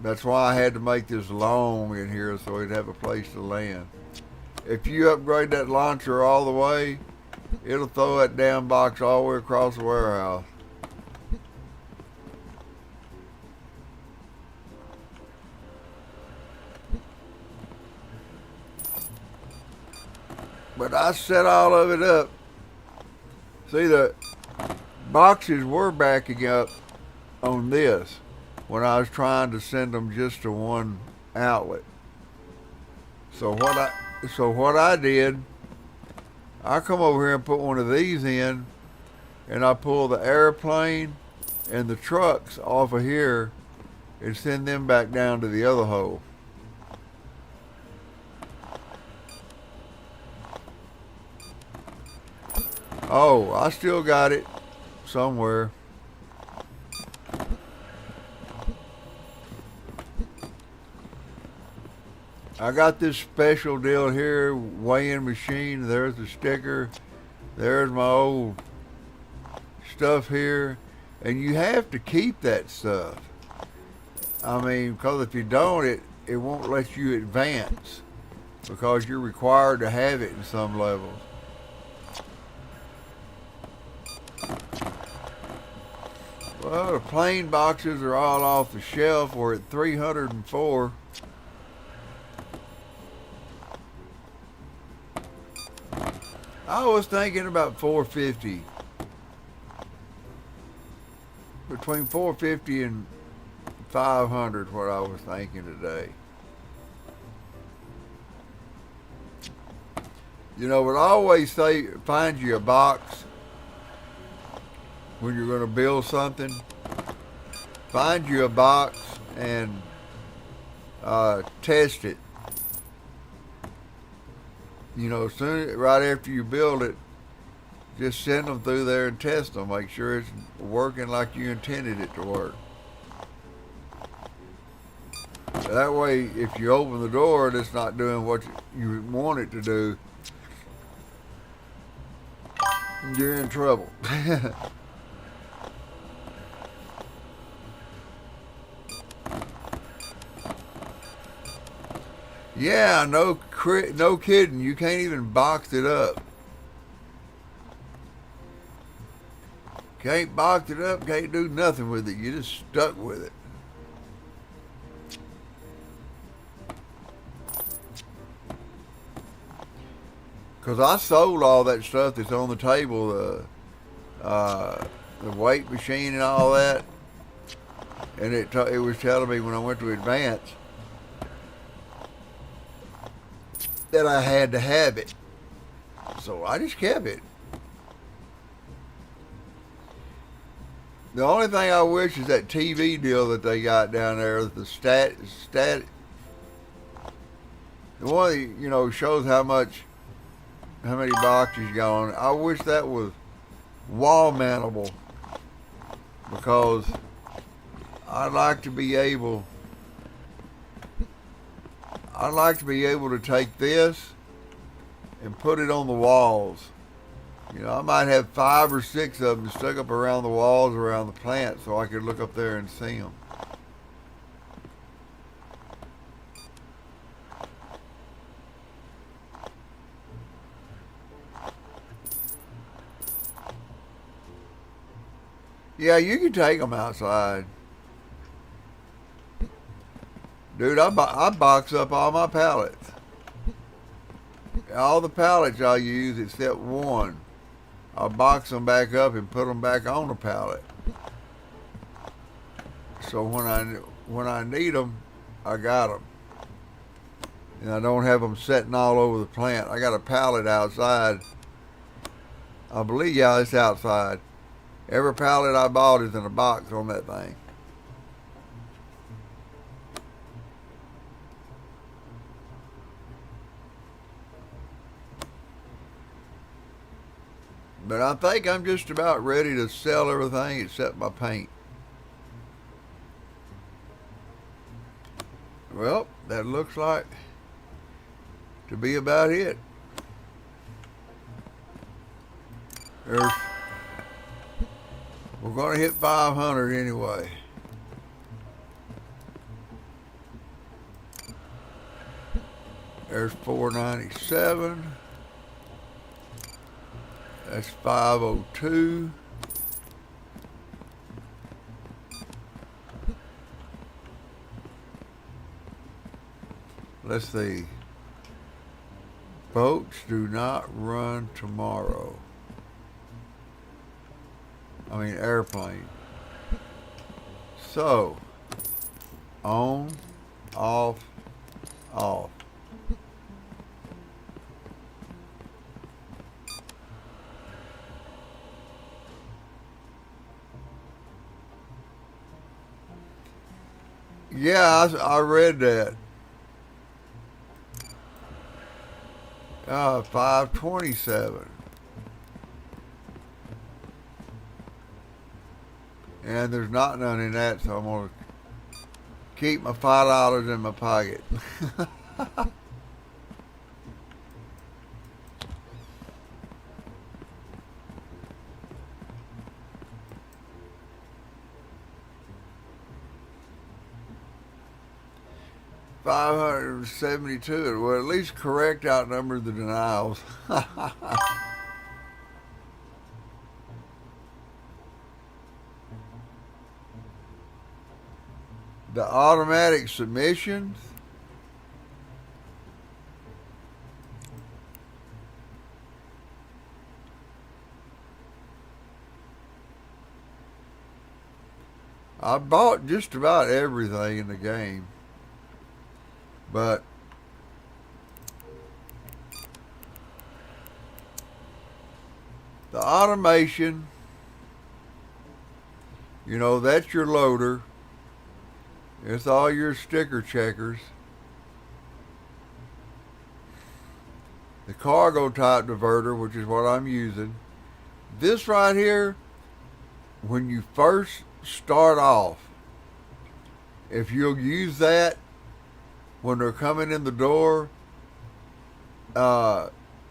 That's why I had to make this long in here so it'd have a place to land. If you upgrade that launcher all the way, it'll throw that damn box all the way across the warehouse. But I set all of it up. See, the boxes were backing up on this when I was trying to send them just to one outlet. So what I did, I come over here and put one of these in, and I pull the airplane and the trucks off of here and send them back down to the other hole. Oh, I still got it somewhere. I got this special deal here, weighing machine. There's the sticker. There's my old stuff here. And you have to keep that stuff. I mean, because if you don't, it won't let you advance, because you're required to have it in some levels. Well, the plain boxes are all off the shelf. We're at 304. I was thinking about 450. Between 450 and 500 what I was thinking today. You know, but I always say, find you a box when you're going to build something. Find you a box and test it. You know, right after you build it, just send them through there and test them. Make sure it's working like you intended it to work. That way, if you open the door and it's not doing what you want it to do, you're in trouble. Yeah, no kidding. You can't even box it up. Can't box it up, can't do nothing with it. You're just stuck with it. Because I sold all that stuff that's on the table, the weight machine and all that. And it was telling me when I went to Advance that I had to have it. So I just kept it. The only thing I wish is that TV deal that they got down there, the stat, the one that, you know, shows how many boxes you got on it. I wish that was wall mountable, because I'd like to be able to take this and put it on the walls. You know, I might have 5 or 6 of them stuck up around the walls around the plant so I could look up there and see them. Yeah, you can take them outside. Dude, I box up all my pallets. All the pallets I use except one. I box them back up and put them back on the pallet. So when I need them, I got them. And I don't have them sitting all over the plant. I got a pallet outside. I believe, yeah, it's outside. Every pallet I bought is in a box on that thing. But I think I'm just about ready to sell everything except my paint. Well, that looks like to be about it. There's, we're going to hit 500 anyway. There's 497. That's 502. Let's see. Boats do not run tomorrow. I mean airplane. So, on, off, off. Yeah, I read that. 527. And there's not none in that, so I'm going to keep my $5 in my pocket. $572. Well, at least correct outnumber the denials. The automatic submissions. I bought just about everything in the game. But the automation, you know, that's your loader. It's all your sticker checkers. The cargo type diverter, which is what I'm using. This right here, when you first start off, if you'll use that when they're coming in the door,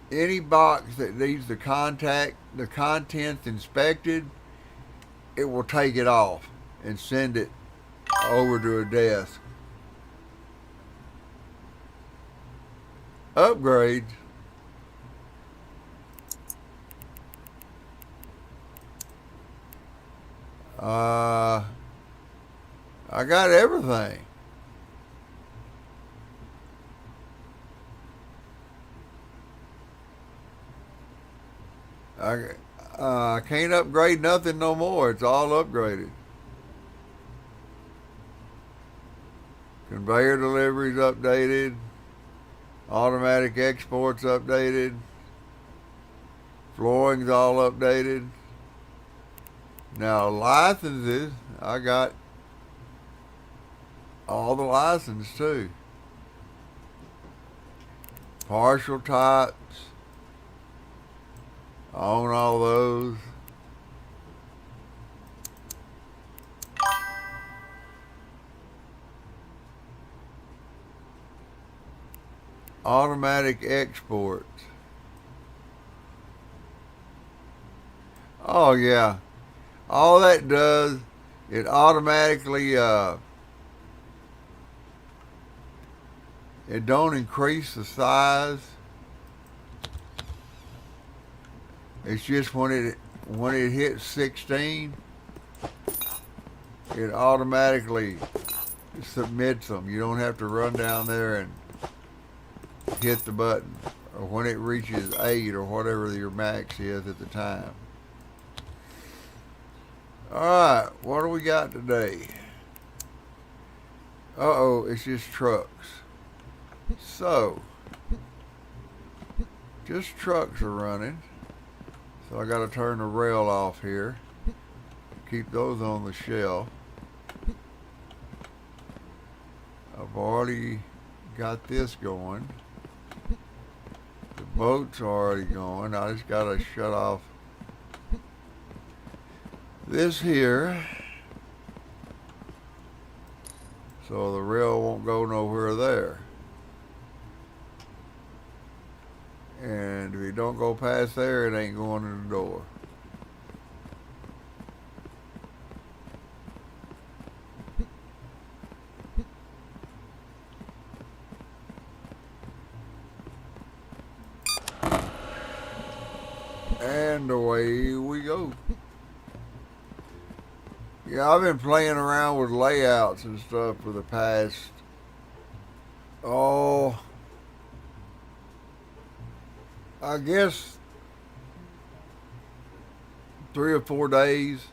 any box that needs the contents inspected, it will take it off and send it over to a desk. Upgrades. I got everything. I can't upgrade nothing no more. It's all upgraded. Conveyor deliveries updated. Automatic exports updated. Flooring's all updated. Now licenses, I got all the licenses too. Partial types. I own all those. Automatic exports. Oh yeah. All that does, it automatically it don't increase the size. It's just when it hits 16, it automatically submits them. You don't have to run down there and hit the button, or when it reaches 8 or whatever your max is at the time. Alright, what do we got today? Uh-oh, it's just trucks. So, just trucks are running. So I got to turn the rail off here. Keep those on the shelf. I've already got this going. The boat's already going. I just got to shut off this here so the rail won't go nowhere there. And if it don't go past there, it ain't going in the door. And away we go. Yeah, I've been playing around with layouts and stuff for the past, I guess 3 or 4 days.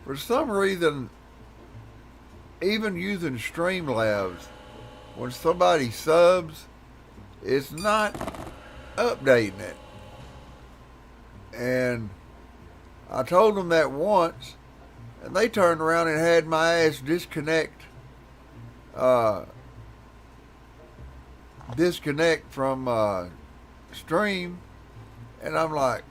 For some reason, even using Streamlabs, when somebody subs, it's not updating it. And I told them that once, and they turned around and had my ass disconnect from Stream, and I'm like,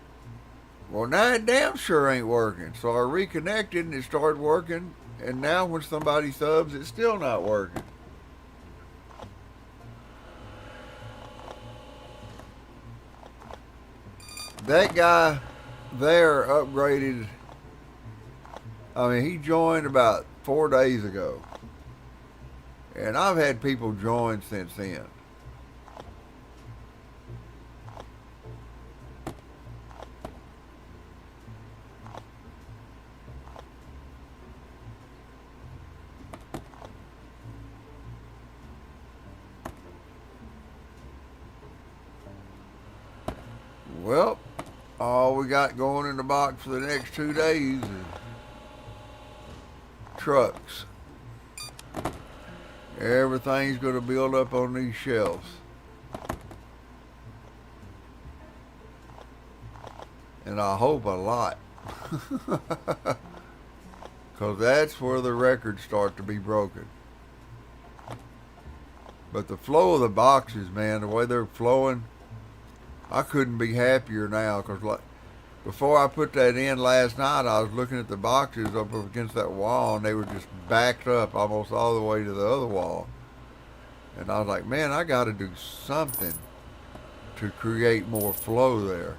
well, now it damn sure ain't working. So I reconnected and it started working, and now when somebody subs, it's still not working. That guy there upgraded. I mean, he joined about 4 days ago, and I've had people join since then. Well, all we got going in the box for the next 2 days is trucks. Everything's going to build up on these shelves. And I hope a lot. Because that's where the records start to be broken. But the flow of the boxes, man, the way they're flowing, I couldn't be happier now, because like, before I put that in last night, I was looking at the boxes up against that wall, and they were just backed up almost all the way to the other wall. And I was like, man, I got to do something to create more flow there.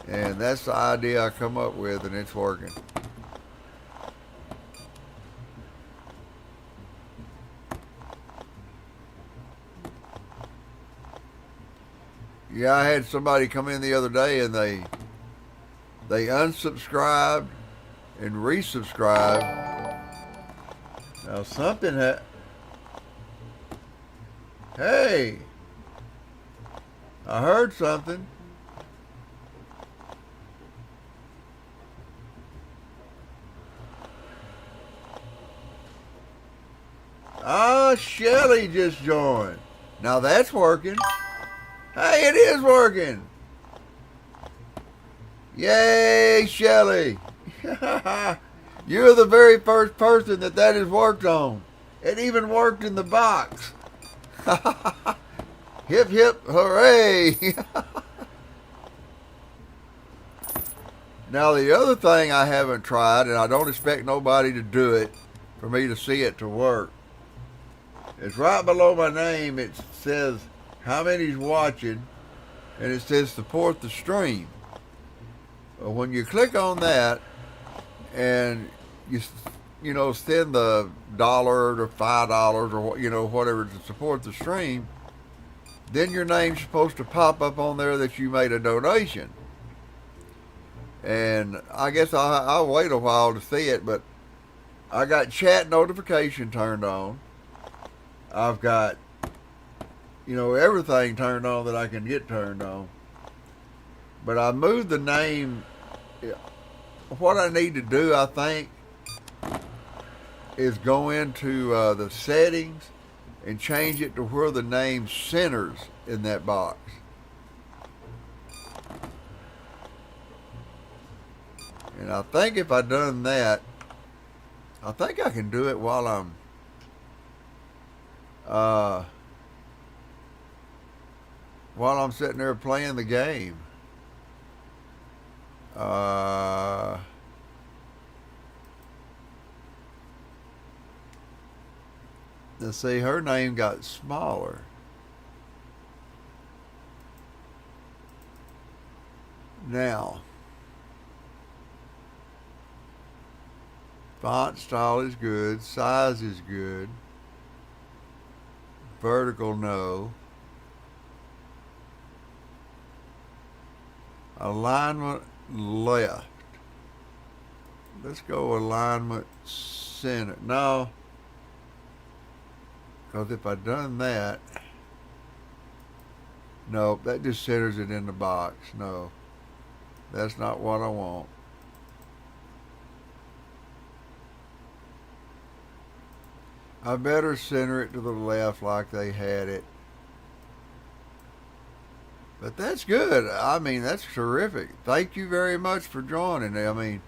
And that's the idea I come up with, and it's working. Yeah, I had somebody come in the other day, and they unsubscribed and resubscribed. Now something hey, I heard something. Ah, Shelly just joined. Now that's working. Hey, it is working. Yay, Shelly. You're the very first person that has worked on. It even worked in the box. Hip, hip, hooray. Now, the other thing I haven't tried, and I don't expect nobody to do it for me to see it to work, is right below my name. It says how many's watching, and it says support the stream. Well, when you click on that and you send the $1 or $5 or whatever to support the stream, then your name's supposed to pop up on there that you made a donation. And I guess I'll wait a while to see it, but I got chat notification turned on. I've got, everything turned on that I can get turned on. But I moved the name. What I need to do, I think, is go into the settings and change it to where the name centers in that box. And I think if I done that, I think I can do it while I'm sitting there playing the game. Let's see, her name got smaller. Now, font style is good, size is good, vertical no, alignment left. Let's go alignment center. No, because if I done that, no, that just centers it in the box. No, that's not what I want. I better center it to the left like they had it. But that's good. I mean, that's terrific. Thank you very much for joining. I mean,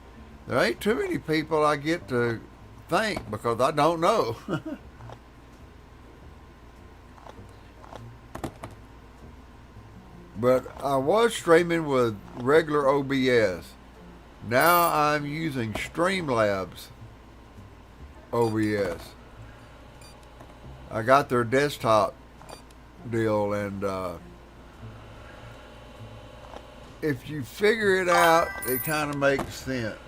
there ain't too many people I get to thank because I don't know. But I was streaming with regular OBS. Now I'm using Streamlabs OBS. I got their desktop deal, and if you figure it out, it kind of makes sense.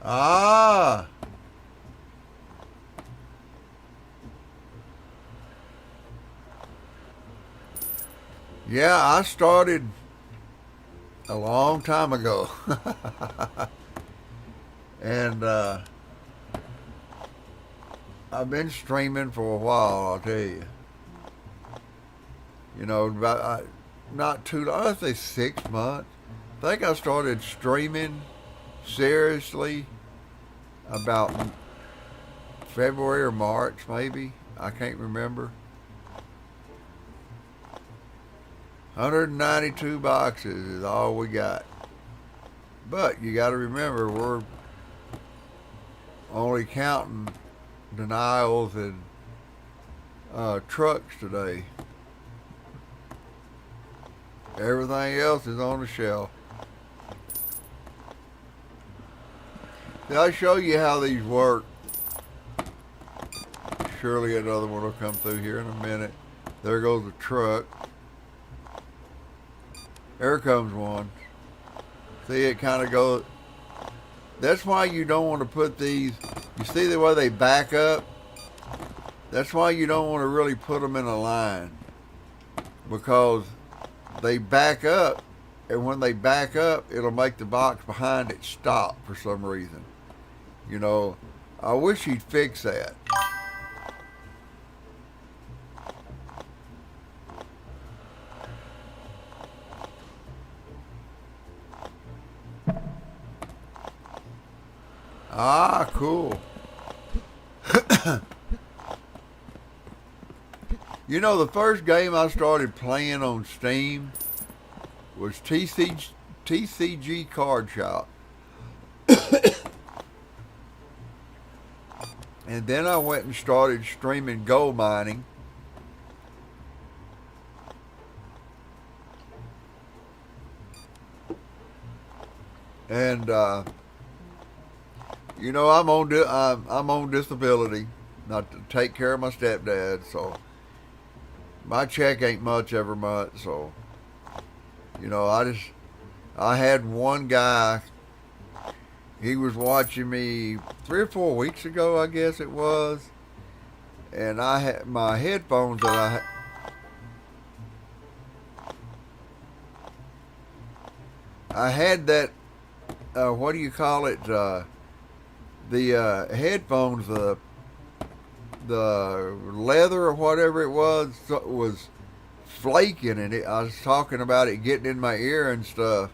Ah! Yeah, I started a long time ago. And I've been streaming for a while, I'll tell you. About not too long, I'd say 6 months. I think I started streaming seriously about February or March, maybe. I can't remember. 192 boxes is all we got. But you got to remember, we're only counting denials and trucks today. Everything else is on the shelf. I'll show you how these work. Surely another one will come through here in a minute. There goes the truck. There comes one. See, it kind of goes. That's why you don't want to put these. You see the way they back up? That's why you don't want to really put them in a line. Because they back up. And when they back up, it'll make the box behind it stop for some reason. I wish he'd fix that. Ah, cool. The first game I started playing on Steam was TCG Card Shop. And then I went and started streaming gold mining. And I'm on disability, not to take care of my stepdad, so my check ain't much every month. So I had one guy he was watching me 3 or 4 weeks ago, I guess it was, and I had my headphones that I had that what do you call it? The headphones, the leather or whatever it was flaking, and I was talking about it getting in my ear and stuff.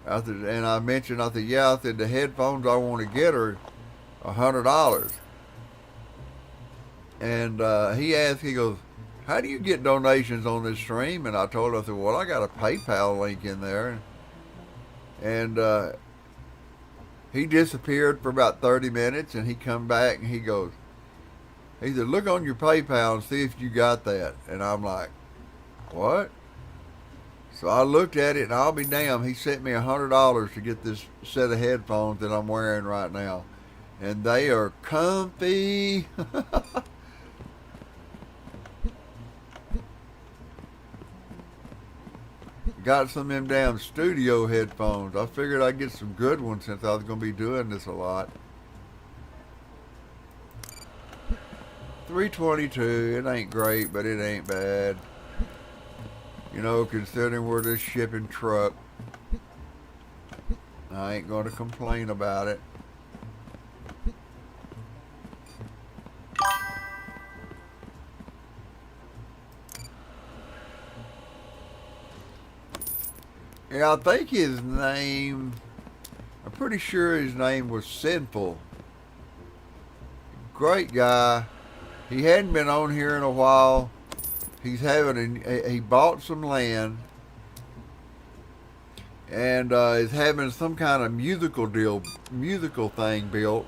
And I mentioned, I said, yeah, I said the headphones I want to get are $100. And he asked, he goes, how do you get donations on this stream? And I told him, I said, well, I got a PayPal link in there. And he disappeared for about 30 minutes, and he come back and he said, look on your PayPal and see if you got that. And I'm like, what? So I looked at it, and I'll be damned, he sent me $100 to get this set of headphones that I'm wearing right now. And they are comfy. Got some of them damn studio headphones. I figured I'd get some good ones since I was going to be doing this a lot. 322, it ain't great, but it ain't bad. You know, considering we're this shipping truck, I ain't going to complain about it. Yeah, I think his name, I'm pretty sure his name was Sinful. Great guy. He hadn't been on here in a while. He bought some land and is having some kind of musical thing built.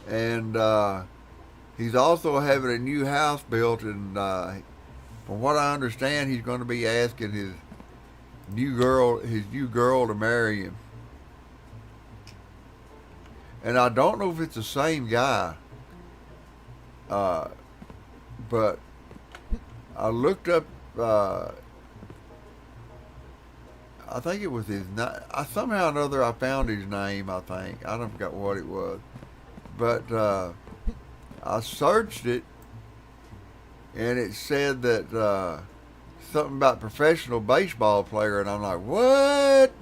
And he's also having a new house built, and from what I understand, he's going to be asking his new girl to marry him. And I don't know if it's the same guy, but I looked up, I think it was his name. Somehow or another I found his name, I think. I don't forget what it was. But I searched it, and it said that something about professional baseball player, and I'm like, what?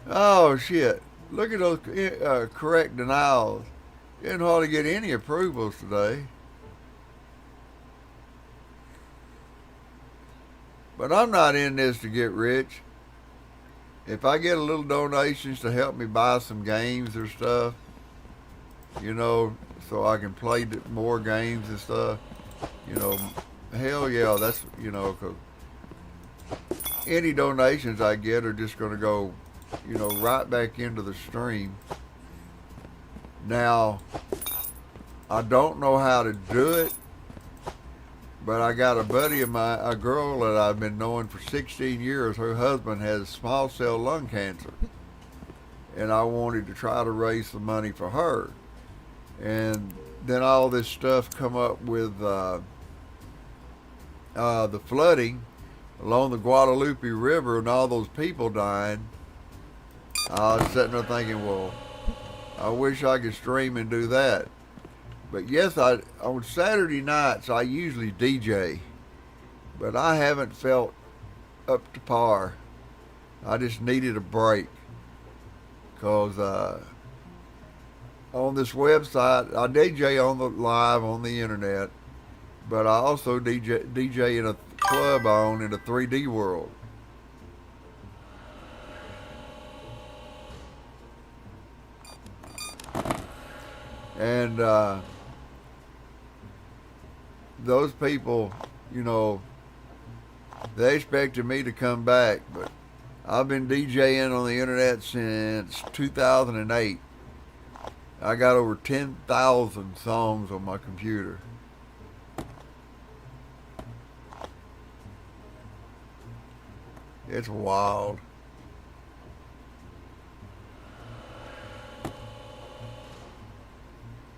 Oh, shit. Look at those correct denials. Didn't hardly get any approvals today. But I'm not in this to get rich. If I get a little donations to help me buy some games or stuff, you know, so I can play more games and stuff, you know, hell yeah, that's, you know, 'cause any donations I get are just going to go, you know, right back into the stream. Now, I don't know how to do it, but I got a buddy of mine, a girl that I've been knowing for 16 years. Her husband has small cell lung cancer, and I wanted to try to raise some money for her. And then all this stuff come up with the flooding along the Guadalupe River and all those people dying. I was sitting there thinking, well, I wish I could stream and do that. But yes, on Saturday nights I usually DJ, but I haven't felt up to par. I just needed a break, because on this website I DJ on the live on the internet, but I also DJ in a club in a 3D world. And those people, you know, they expected me to come back, but I've been DJing on the internet since 2008. I got over 10,000 songs on my computer. It's wild.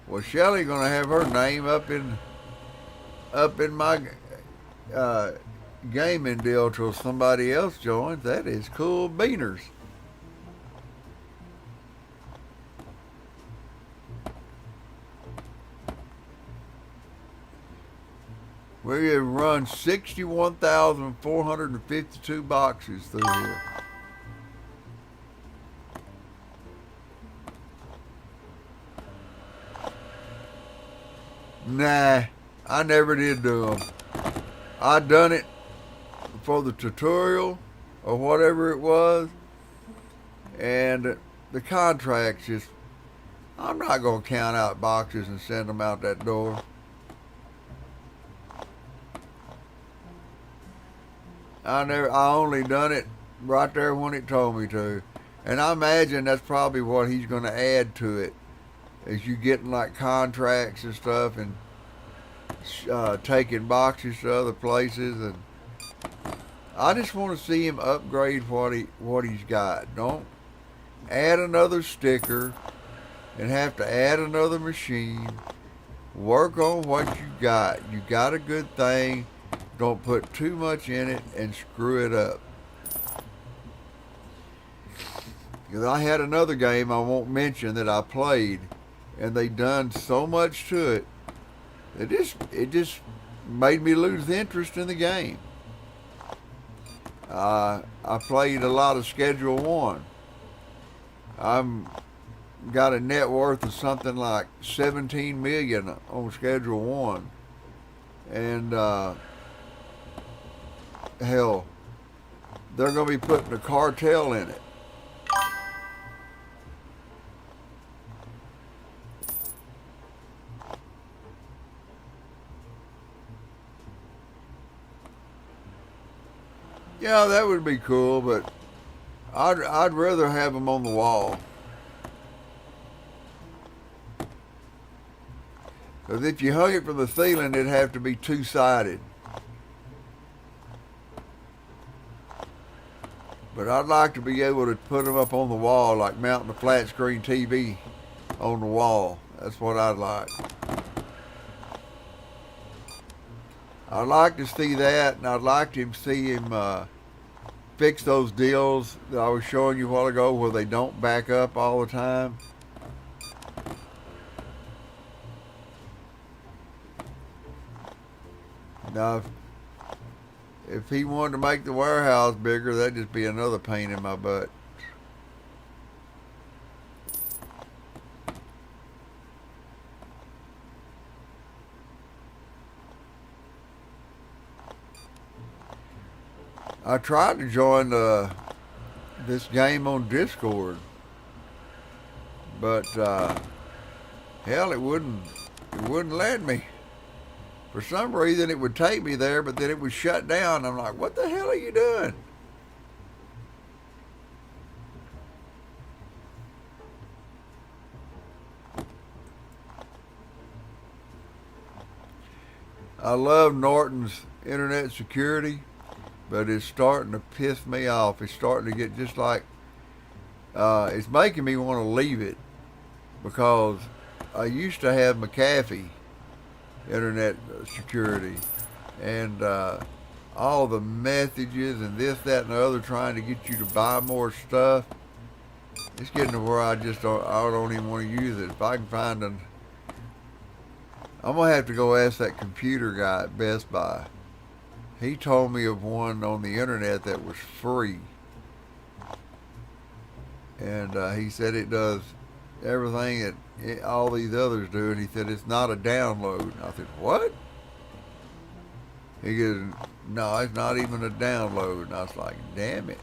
Well, Shelly gonna have her name up in my gaming deal till somebody else joins. That is cool beaners. We have run 61,452 boxes through here. Nah, I never did do them. I done it for the tutorial or whatever it was, and the contracts just, I'm not going to count out boxes and send them out that door. I only done it right there when it told me to. And I imagine that's probably what he's going to add to it, is you getting like contracts and stuff and taking boxes to other places. And I just want to see him upgrade what he's got. Don't add another sticker and have to add another machine. Work on what you got. You got a good thing. Don't put too much in it and screw it up. Because I had another game I won't mention that I played, and they done so much to it, it just made me lose interest in the game. I played a lot of Schedule 1. I'm got a net worth of something like 17 million on Schedule 1. And hell, they're going to be putting a cartel in it. Yeah, that would be cool, but I'd rather have them on the wall. Because if you hung it from the ceiling, it'd have to be two-sided. But I'd like to be able to put them up on the wall, like mounting a flat screen TV on the wall. That's what I'd like. I'd like to see that, and I'd like to see him fix those deals that I was showing you a while ago where they don't back up all the time. Now, if he wanted to make the warehouse bigger, that'd just be another pain in my butt. I tried to join this game on Discord, but hell, it wouldn't let me. For some reason, it would take me there, but then it would shut down. I'm like, what the hell are you doing? I love Norton's internet security, but it's starting to piss me off. It's starting to get just like, it's making me want to leave it, because I used to have McAfee internet security, and all the messages and this, that, and the other trying to get you to buy more stuff. It's getting to where I don't even want to use it. If I can find I'm gonna have to go ask that computer guy at Best Buy. He told me of one on the internet that was free, and he said it does everything that all these others do, and he said it's not a download. And I said, what? He goes, no, it's not even a download. And I was like, damn it.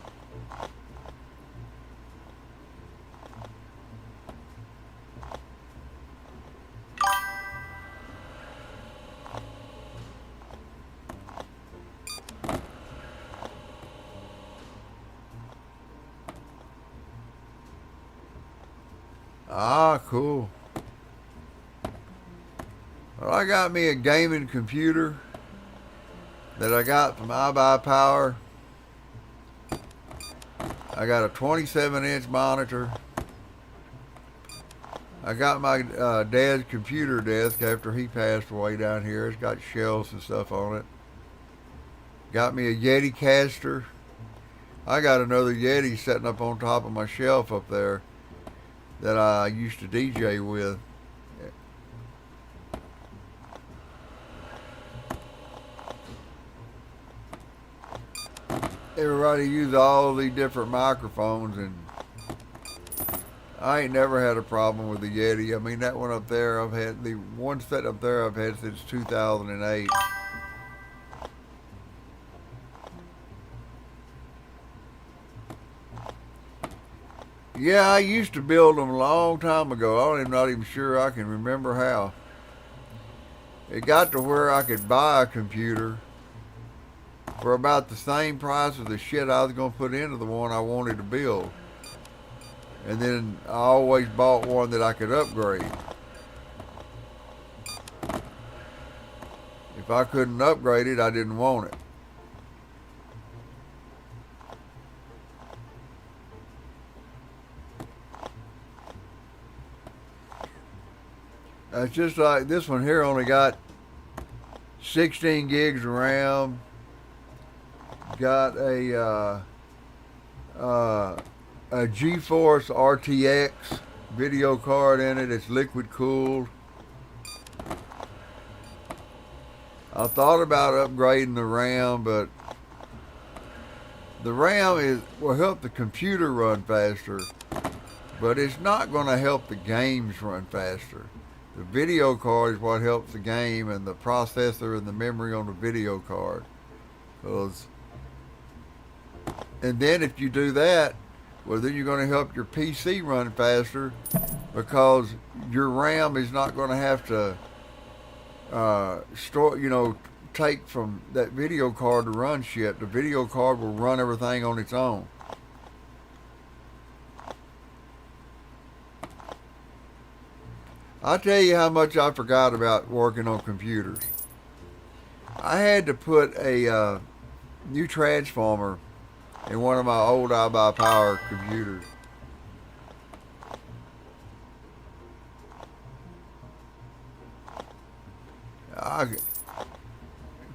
Ah, cool. Well, I got me a gaming computer that I got from iBuyPower. I got a 27-inch monitor. I got my dad's computer desk after he passed away down here. It's got shelves and stuff on it. Got me a Yeti caster. I got another Yeti sitting up on top of my shelf up there that I used to DJ with. everybody use all these different microphones, and I ain't never had a problem with the Yeti. I mean, that one up there, I've had the one set up there I've had since 2008. Yeah, I used to build them a long time ago. I'm not even sure I can remember how. It got to where I could buy a computer for about the same price of the shit I was going to put into the one I wanted to build. And then I always bought one that I could upgrade. If I couldn't upgrade it, I didn't want it. It's just like this one here only got 16 gigs of RAM. Got a GeForce RTX video card in it. It's liquid cooled. I thought about upgrading the RAM, but the RAM will help the computer run faster, but it's not going to help the games run faster. The video card is what helps the game, and the processor and the memory on the video card. And then if you do that, well, then you're going to help your PC run faster, because your RAM is not going to have to take from that video card to run shit. The video card will run everything on its own. I'll tell you how much I forgot about working on computers. I had to put a new transformer in one of my old iBuyPower computers.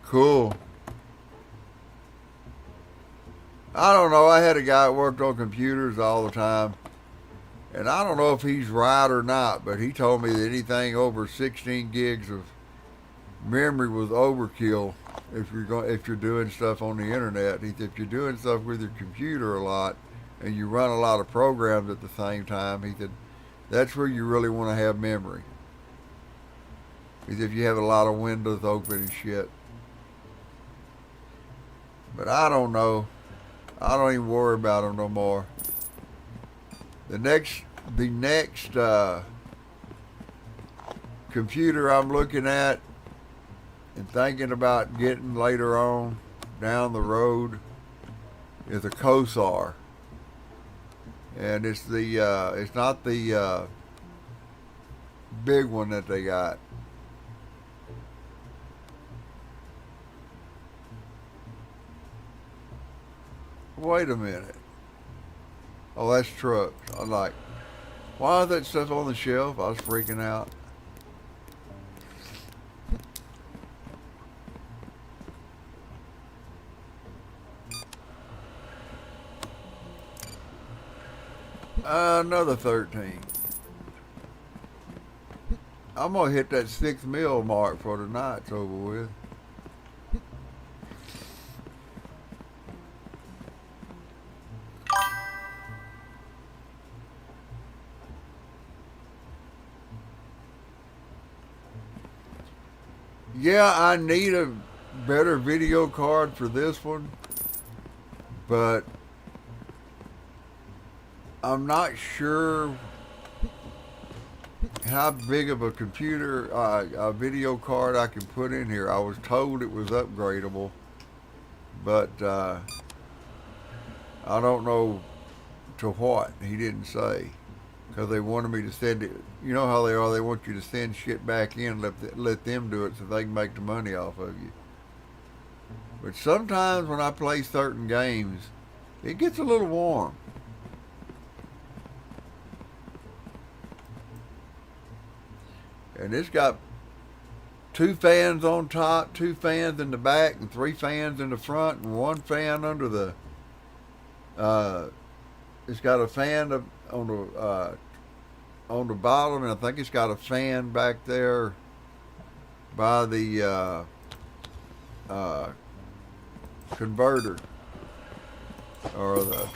Cool. I don't know. I had a guy that worked on computers all the time, and I don't know if he's right or not, but he told me that anything over 16 gigs of memory was overkill if you're doing stuff on the internet. If you're doing stuff with your computer a lot and you run a lot of programs at the same time, he said that's where you really want to have memory. Is if you have a lot of windows open and shit. But I don't know. I don't even worry about them no more. The next computer I'm looking at and thinking about getting later on down the road is a Cosar, and it's not the big one that they got. Wait a minute. Oh, that's trucks. I'm like, why is that stuff on the shelf? I was freaking out. Another 13. I'm going to hit that 6 mil mark for the night's over with. Yeah, I need a better video card for this one, but I'm not sure how big of a computer, a video card I can put in here. I was told it was upgradable, but I don't know to what. He didn't say, because they wanted me to send it. You know how they are. They want you to send shit back in, let them do it so they can make the money off of you. But sometimes when I play certain games, it gets a little warm. And it's got 2 fans on top, 2 fans in the back, and 3 fans in the front, and 1 fan under the. It's got a fan on the bottom, and I think it's got a fan back there by the converter. or the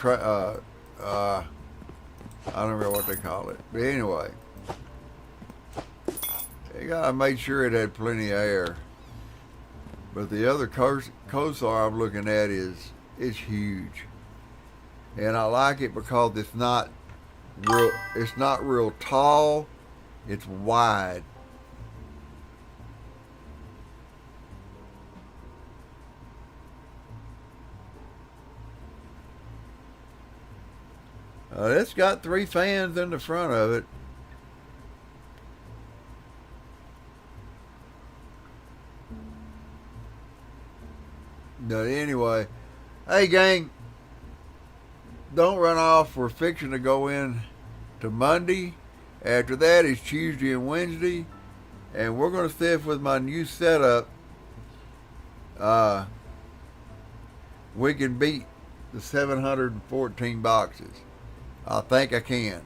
I don't know what they call it. But anyway, you gotta make sure it had plenty of air. But the other coastlar I'm looking at is huge, and I like it because it's not real tall. It's wide. It's got 3 fans in the front of it. But anyway, hey gang, don't run off. We're fixing to go in to Monday. After that is Tuesday and Wednesday, and we're going to see if with my new setup, uh, we can beat the 714 boxes. I think I can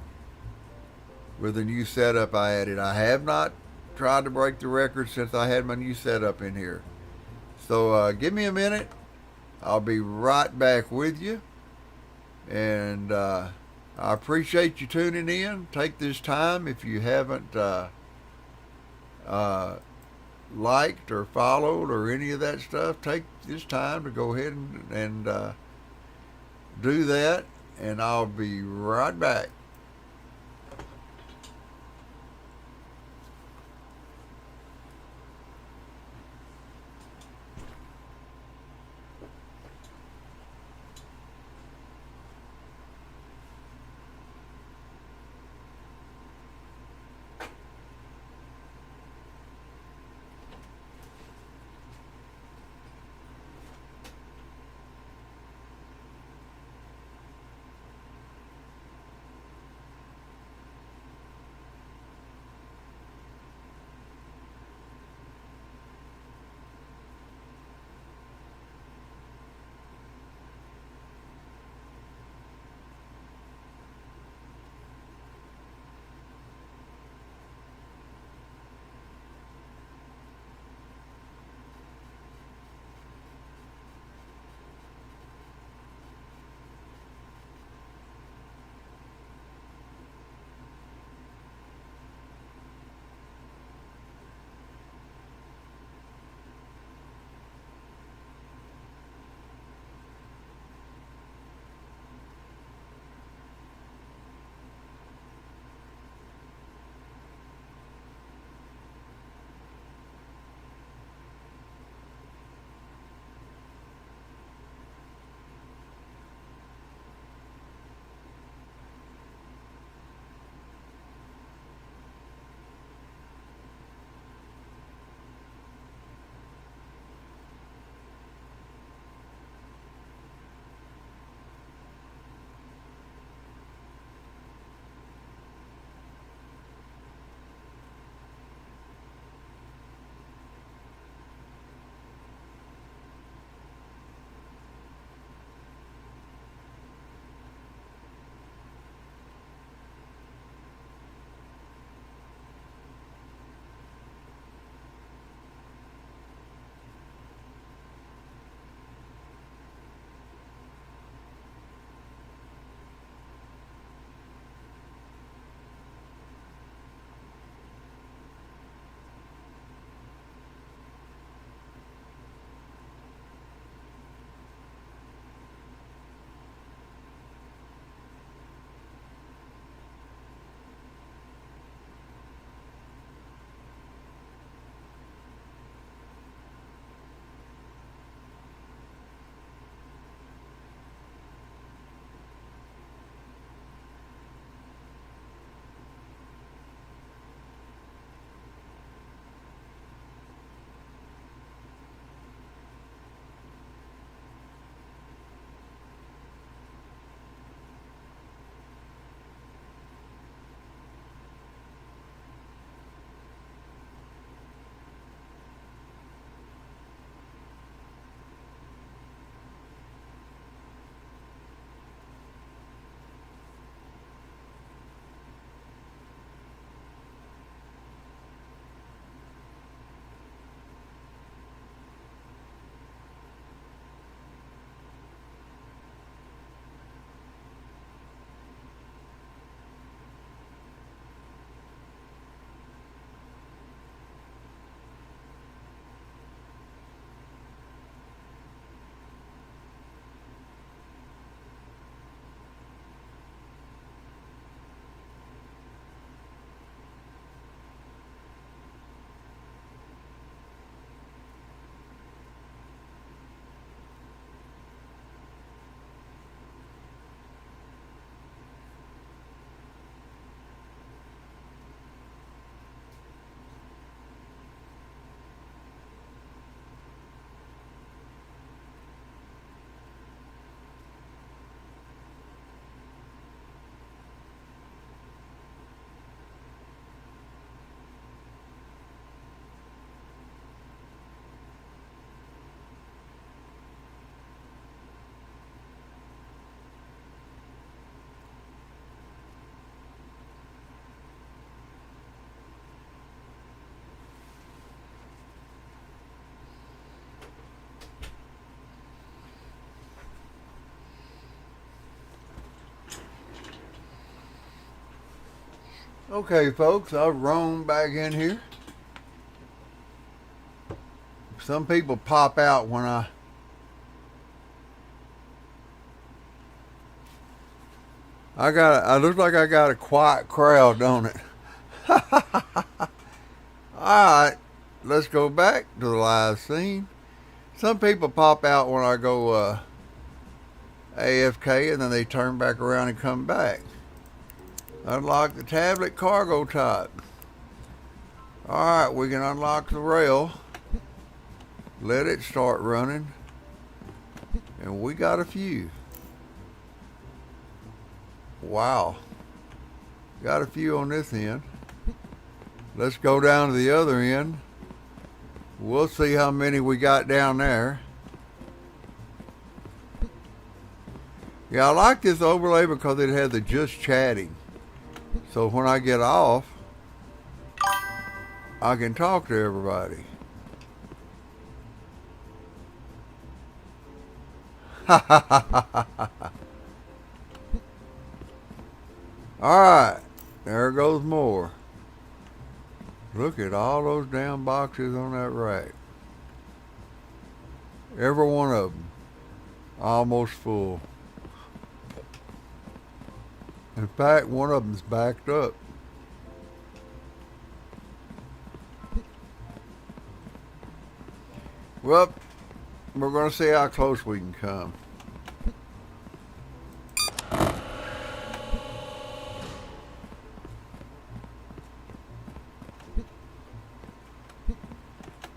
with the new setup I added. I have not tried to break the record since I had my new setup in here. So give me a minute. I'll be right back with you. And I appreciate you tuning in. Take this time if you haven't liked or followed or any of that stuff. Take this time to go ahead and do that. And I'll be right back. Okay, folks, I've roamed back in here. Some people pop out when I look like I got a quiet crowd, don't it? Alright, let's go back to the live scene. Some people pop out when I go AFK and then they turn back around and come back. Unlock the tablet cargo type. Alright, we can unlock the rail. Let it start running. And we got a few. Wow. Got a few on this end. Let's go down to the other end. We'll see how many we got down there. Yeah, I like this overlay because it has the just chatting. So when I get off, I can talk to everybody. Alright, there goes more. Look at all those damn boxes on that rack. Every one of them almost full. In fact, one of them's backed up. Well, we're going to see how close we can come.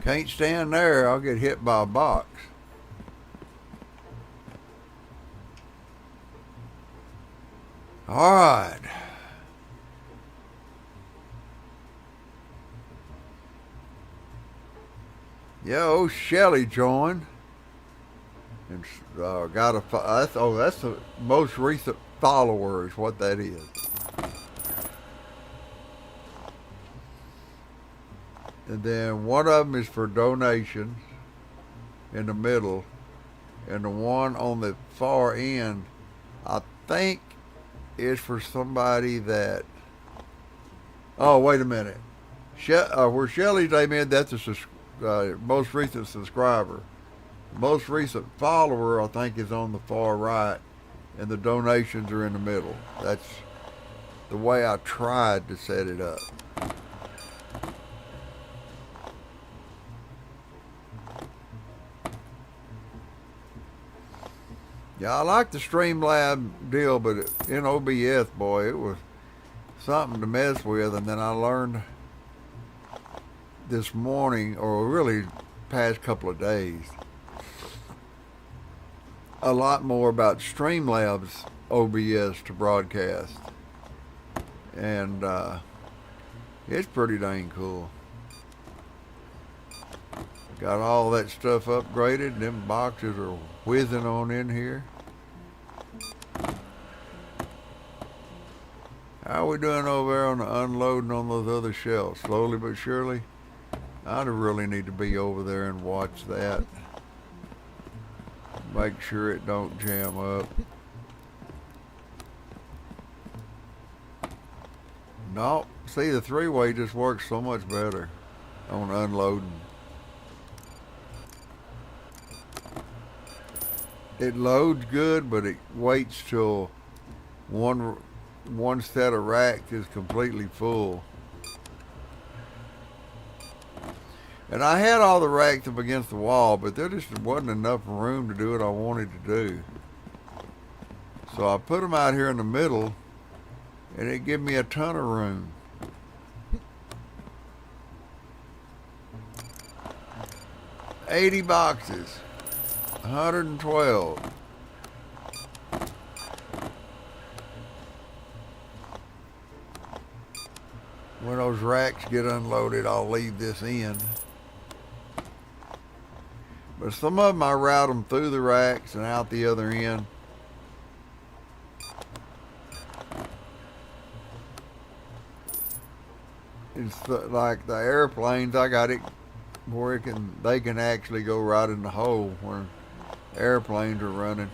Can't stand there, I'll get hit by a box. Alright. Yeah, old Shelly joined. And got a, that's the most recent follower is what that is. And then one of them is for donations in the middle. And the one on the far end, I think, is for somebody that... Oh, wait a minute. Where Shelly's name is, that's a most recent subscriber. Most recent follower, I think, is on the far right. And the donations are in the middle. That's the way I tried to set it up. Yeah, I like the Streamlab deal, but in OBS, boy, it was something to mess with. And then I learned this morning, or really past couple of days, a lot more about Streamlabs OBS to broadcast. And it's pretty dang cool. Got all that stuff upgraded. Them boxes are whizzing on in here. How are we doing over there on the unloading on those other shelves? Slowly but surely. I really need to be over there and watch that. Make sure it don't jam up. No, see, the three-way just works so much better on unloading. It loads good, but it waits till one set of racks is completely full. And I had all the racks up against the wall, but there just wasn't enough room to do what I wanted to do. So I put them out here in the middle, and it gave me a ton of room. $80 boxes. 112. When those racks get unloaded, I'll leave this in. But some of them I route them through the racks and out the other end. It's like the airplanes, I got it where they can actually go right in the hole when airplanes are running.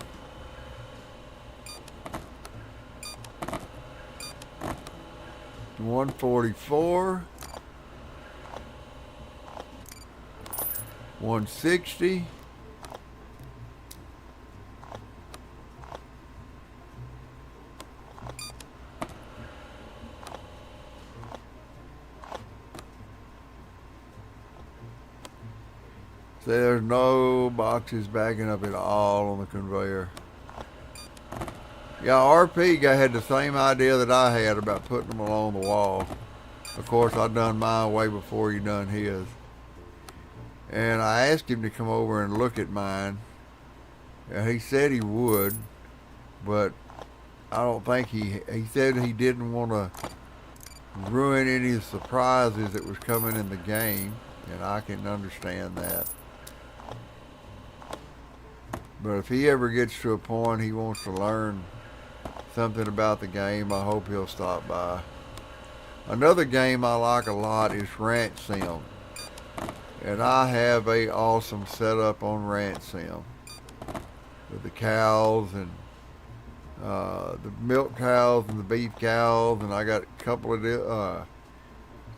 144, 160, 'See, there's no boxes backing up at all on the conveyor. Yeah, RP guy had the same idea that I had about putting them along the wall. Of course, I done mine way before he done his. And I asked him to come over and look at mine. And he said he would, but I don't think he said he didn't want to ruin any of the surprises that was coming in the game. And I can understand that. But if he ever gets to a point he wants to learn something about the game, I hope he'll stop by. Another game I like a lot is Ranch Sim. And I have a awesome setup on Ranch Sim. With the cows and the milk cows and the beef cows. And I got a couple of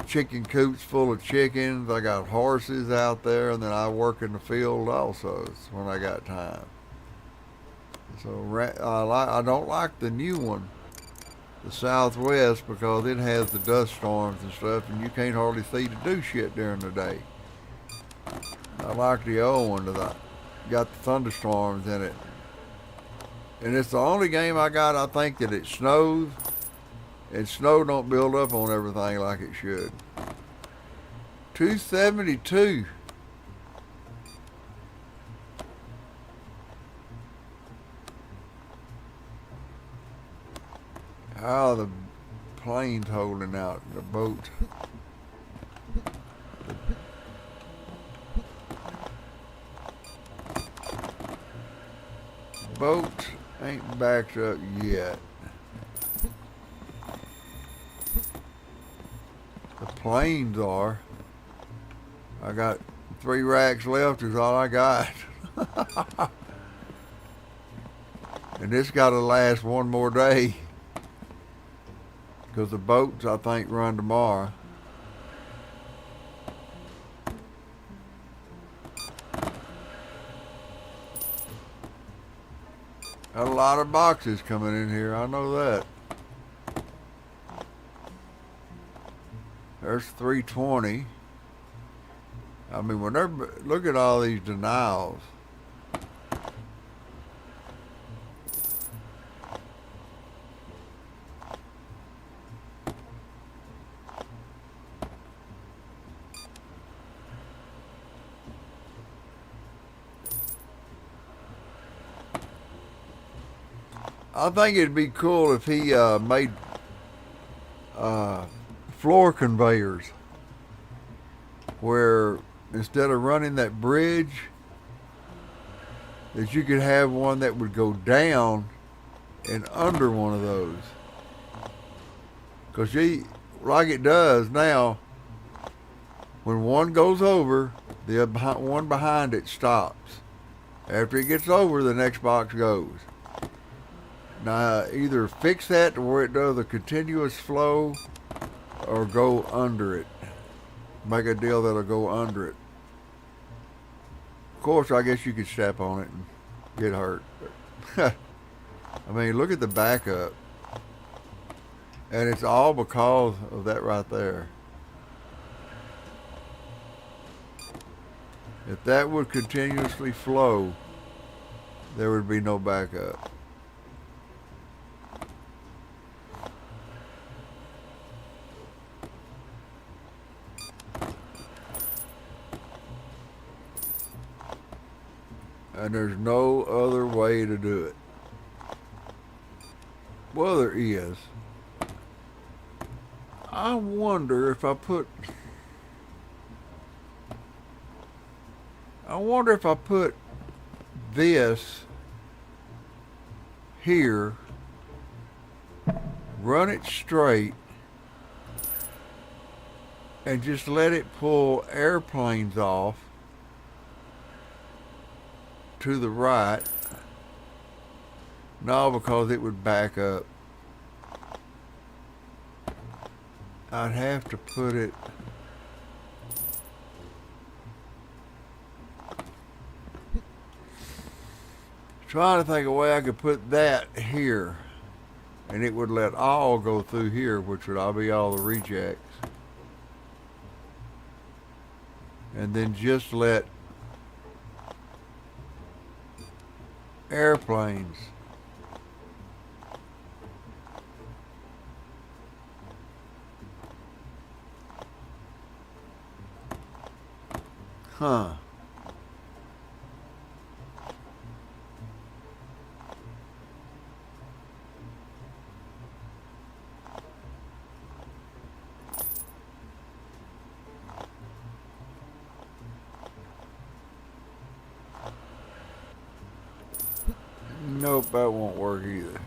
chicken coops full of chickens. I got horses out there. And then I work in the field also when I got time. So I don't like the new one, the Southwest, because it has the dust storms and stuff, and you can't hardly see to do shit during the day. I like the old one that got the thunderstorms in it. And it's the only game I got, I think, that it snows, and snow don't build up on everything like it should. 272. How the plane's holding out, the boat. Boat ain't backed up yet. The planes are. I got 3 racks left is all I got. And this gotta last one more day. Because the boats, I think, run tomorrow. Got a lot of boxes coming in here, I know that. There's 320. I mean, whenever, look at all these denials. I think it'd be cool if he made floor conveyors where instead of running that bridge, that you could have one that would go down and under one of those. Because like it does now, when one goes over, the one behind it stops. After it gets over, the next box goes. Now, either fix that to where it does a continuous flow or go under it. Make a deal that'll go under it. Of course, I guess you could step on it and get hurt. I mean, look at the backup. And it's all because of that right there. If that would continuously flow, there would be no backup. And there's no other way to do it. Well, there is. I wonder if I put this here, run it straight, and just let it pull airplanes off to the right. No, because it would back up. I'd have to put it trying to think of a way I could put that here and it would let all go through here, which would all be all the rejects, and then just let airplanes huh nope, that won't work either.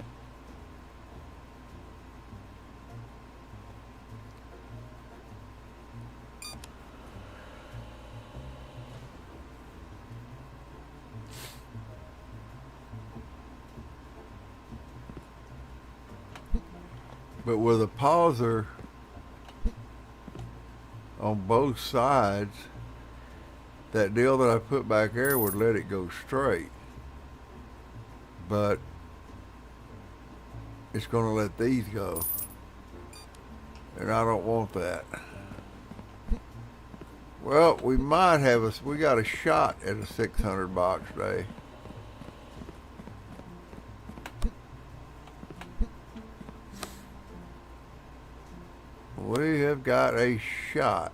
But with a pauser on both sides, that deal that I put back there would let it go straight. But it's going to let these go. And I don't want that. Well, we might have we got a shot at a 600 box day. We have got a shot.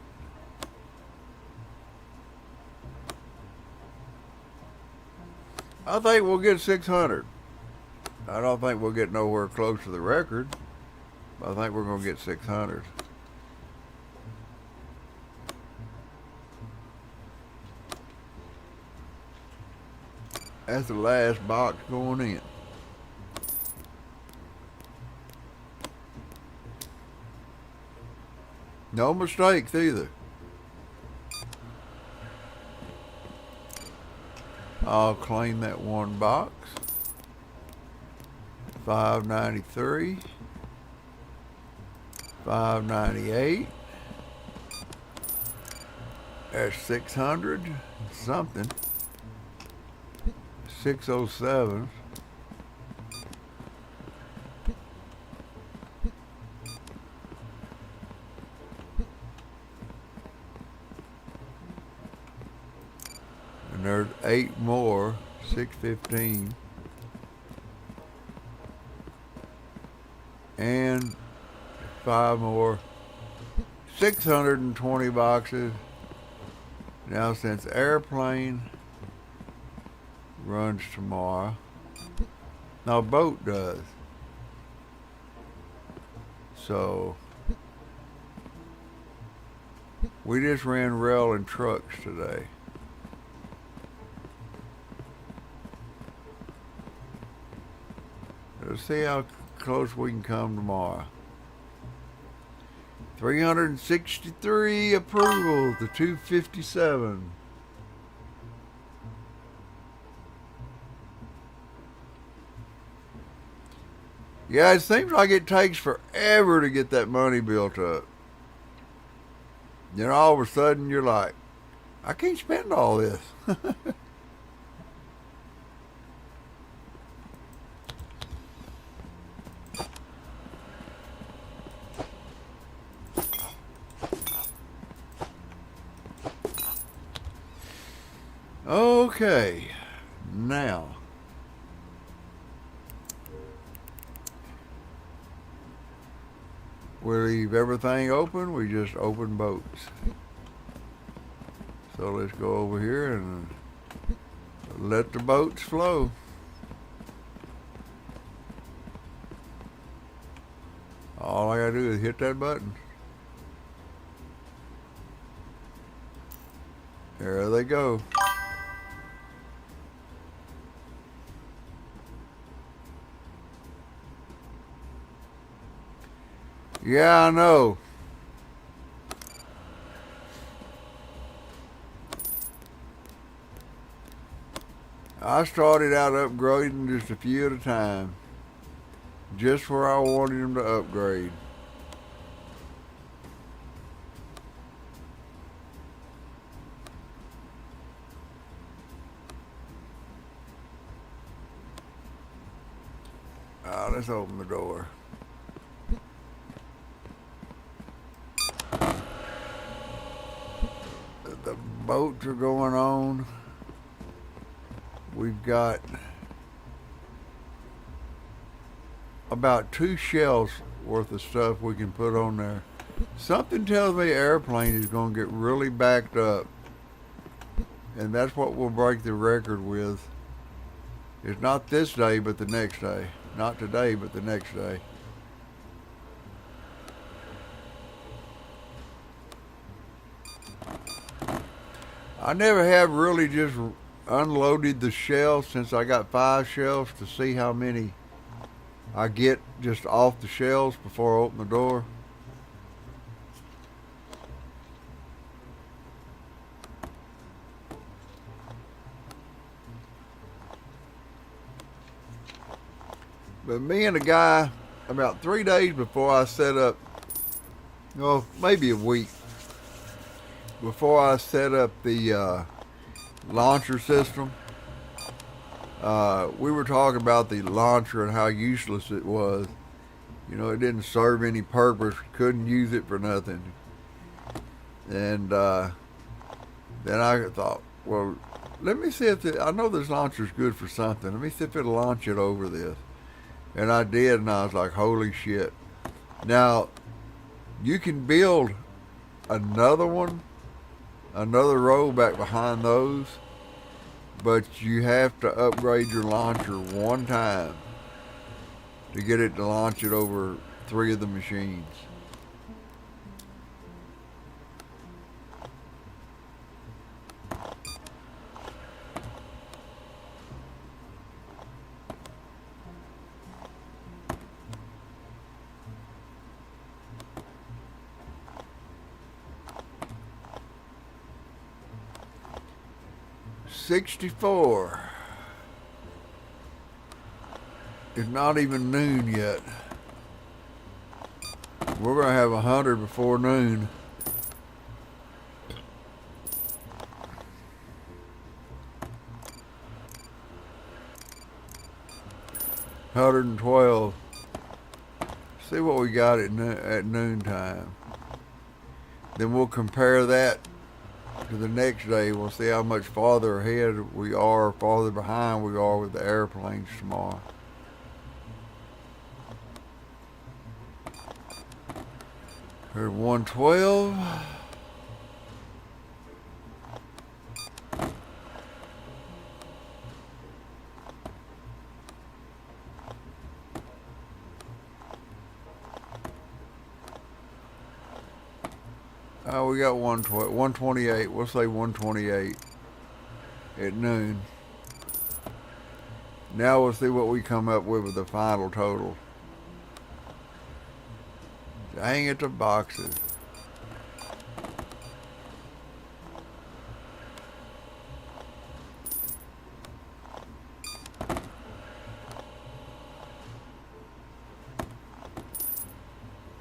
I think we'll get 600. I don't think we'll get nowhere close to the record, but I think we're going to get 600. That's the last box going in. No mistakes either. I'll claim that one box. 593. 598. That's 600 something. 607. And there's 8 more. 615. And 5 more. 620 boxes. Now since airplane runs tomorrow. Now boat does. So we just ran rail and trucks today. Let's see how close we can come tomorrow. 363 approvals to 257. Yeah, it seems like it takes forever to get that money built up. Then all of a sudden you're like, I can't spend all this. Okay, now we leave everything open, we just open boats. So let's go over here and let the boats flow. All I gotta do is hit that button. There they go. Yeah, I know. I started out upgrading just a few at a time. Just where I wanted them to upgrade. let's open the door. The boats are going on. We've got about 2 shelves worth of stuff we can put on there. Something tells me airplane is going to get really backed up, and that's what we'll break the record with. It's not this day, but the next day. Not today, but the next day. I never have really just unloaded the shelves since I got 5 shelves to see how many I get just off the shelves before I open the door. But me and a guy, about 3 days before I set up, well, maybe a week before I set up the launcher system, we were talking about the launcher and how useless it was. You know, it didn't serve any purpose. Couldn't use it for nothing. And then I thought, well, let me see if I know this launcher's good for something. Let me see if it'll launch it over this. And I did, and I was like, holy shit. Now, you can build another one, another row back behind those, but you have to upgrade your launcher one time to get it to launch it over 3 of the machines. $64. It's not even noon yet. We're going to have 100 before noon. $112. See what we got at noon time. Then we'll compare that to the next day. We'll see how much farther ahead we are, farther behind we are with the airplanes tomorrow. Here's 112. We got 128. We'll say 128 at noon. Now we'll see what we come up with the final total. Dang it, the boxes.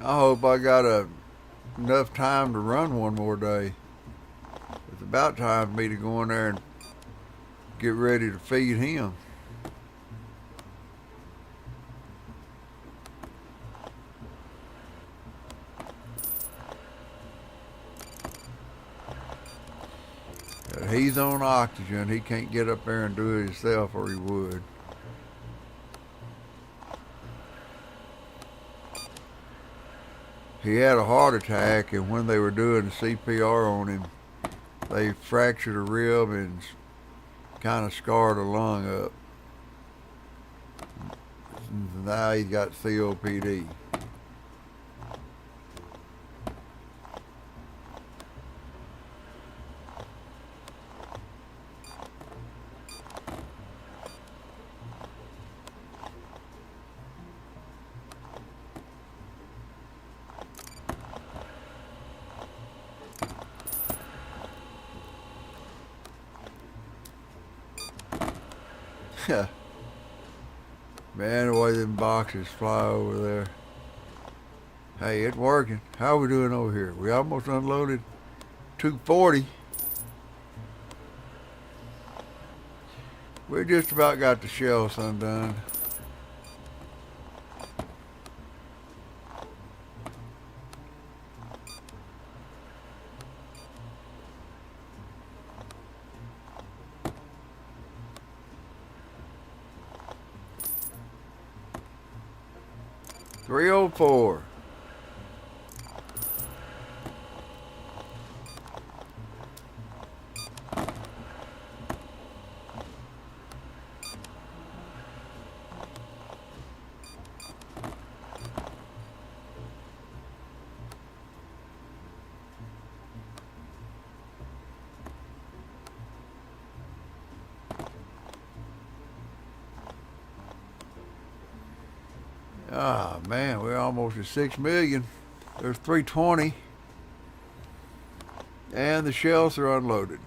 I hope I got enough time to run one more day. It's about time for me to go in there and get ready to feed him. He's on oxygen. He can't get up there and do it himself, or he would. He had a heart attack, and when they were doing CPR on him, they fractured a rib and kind of scarred a lung up. Now he's got COPD. Man, the way them boxes fly over there. Hey, it's working. How are we doing over here? We almost unloaded 240. We just about got the shelves undone. 304. Ah, man, we're almost at 6 million. There's 320. And the shelves are unloaded.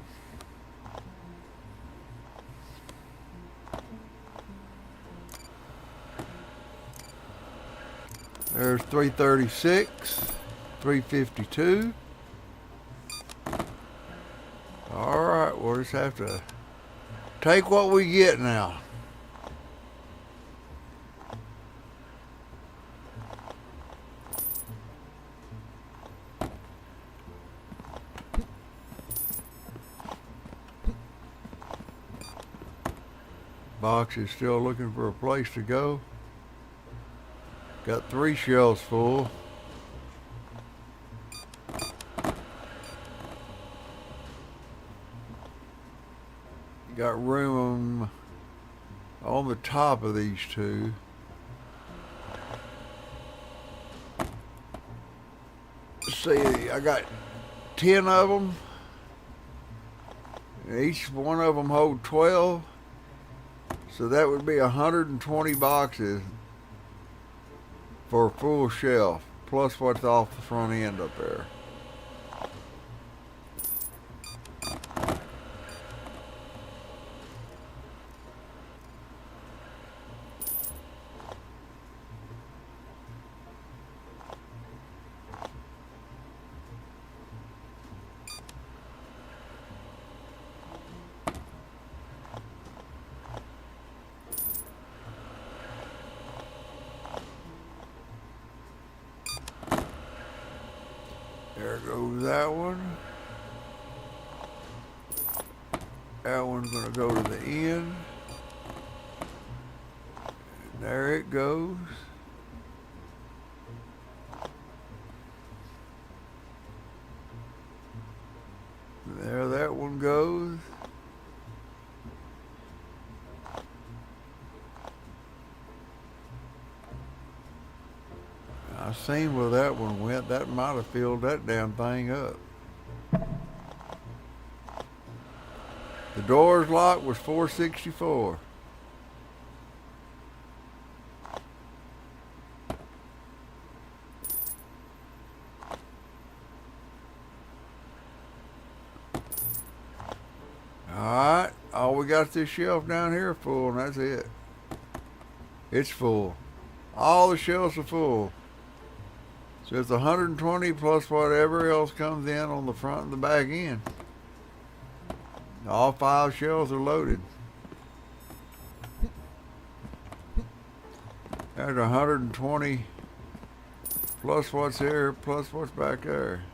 There's 336, 352. All right, we'll just have to take what we get now. Box is still looking for a place to go. Got 3 shelves full. Got room on the top of these 2. Let's see, I got 10 of them. Each one of them hold 12. So that would be 120 boxes for a full shelf, plus what's off the front end up there. There goes that one. That one's going to go to the end. And there it goes. There that one goes. I seen where that one went. That might have filled that damn thing up. The door's lock was 464. Alright, all we got this shelf down here full, and that's it. It's full. All the shelves are full. So it's 120 plus whatever else comes in on the front and the back end. All 5 shelves are loaded. There's 120 plus what's here, plus what's back there.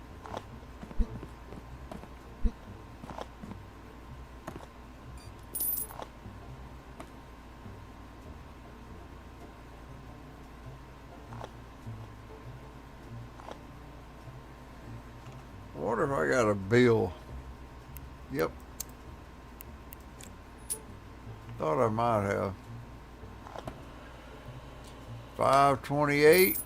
I wonder if I got a bill. Yep. Thought I might have. 528.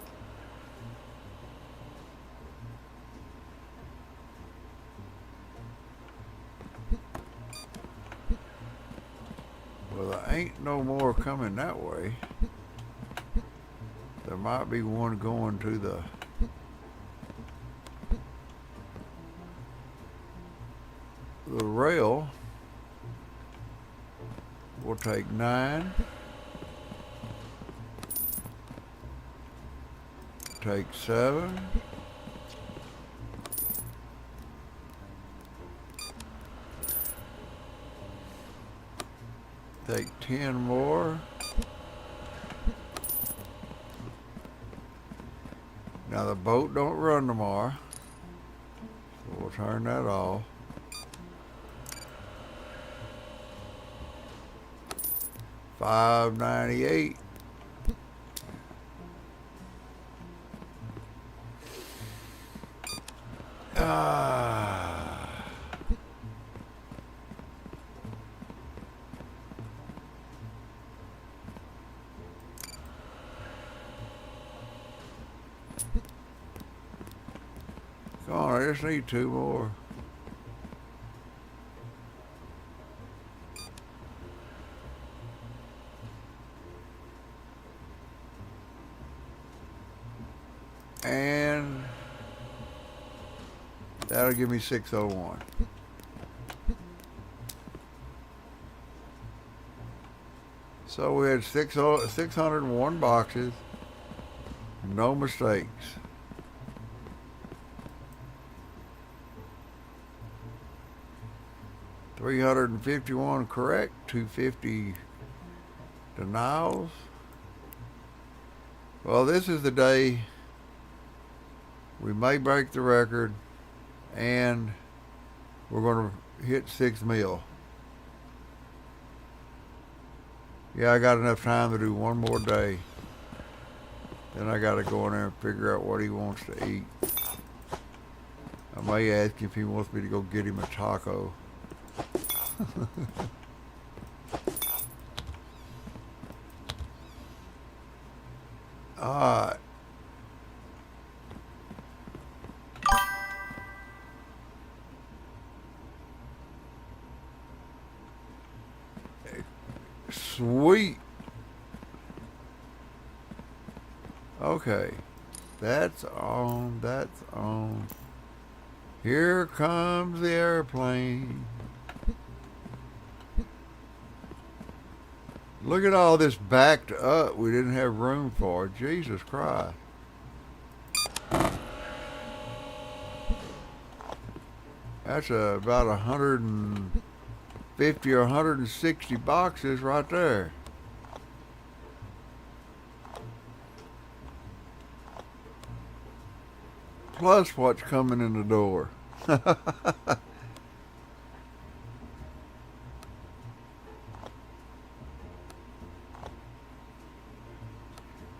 Well, there ain't no more coming that way. There might be one going to the rail. We'll take 9. Take 7. Take 10 more. Now the boat don't run tomorrow, so we'll turn that off. $5.98. I just need 2 more. And that'll give me 601. So we had 601 boxes, no mistakes. $351 correct, 250 denials. Well, this is the day we may break the record, and we're going to hit 6 mil. Yeah, I got enough time to do one more day. Then I got to go in there and figure out what he wants to eat. I may ask him if he wants me to go get him a taco. All right. Sweet. Okay. That's on. That's on. Here comes the airplane. Look at all this backed up we didn't have room for. Jesus Christ. That's about 150 or 160 boxes right there. Plus what's coming in the door.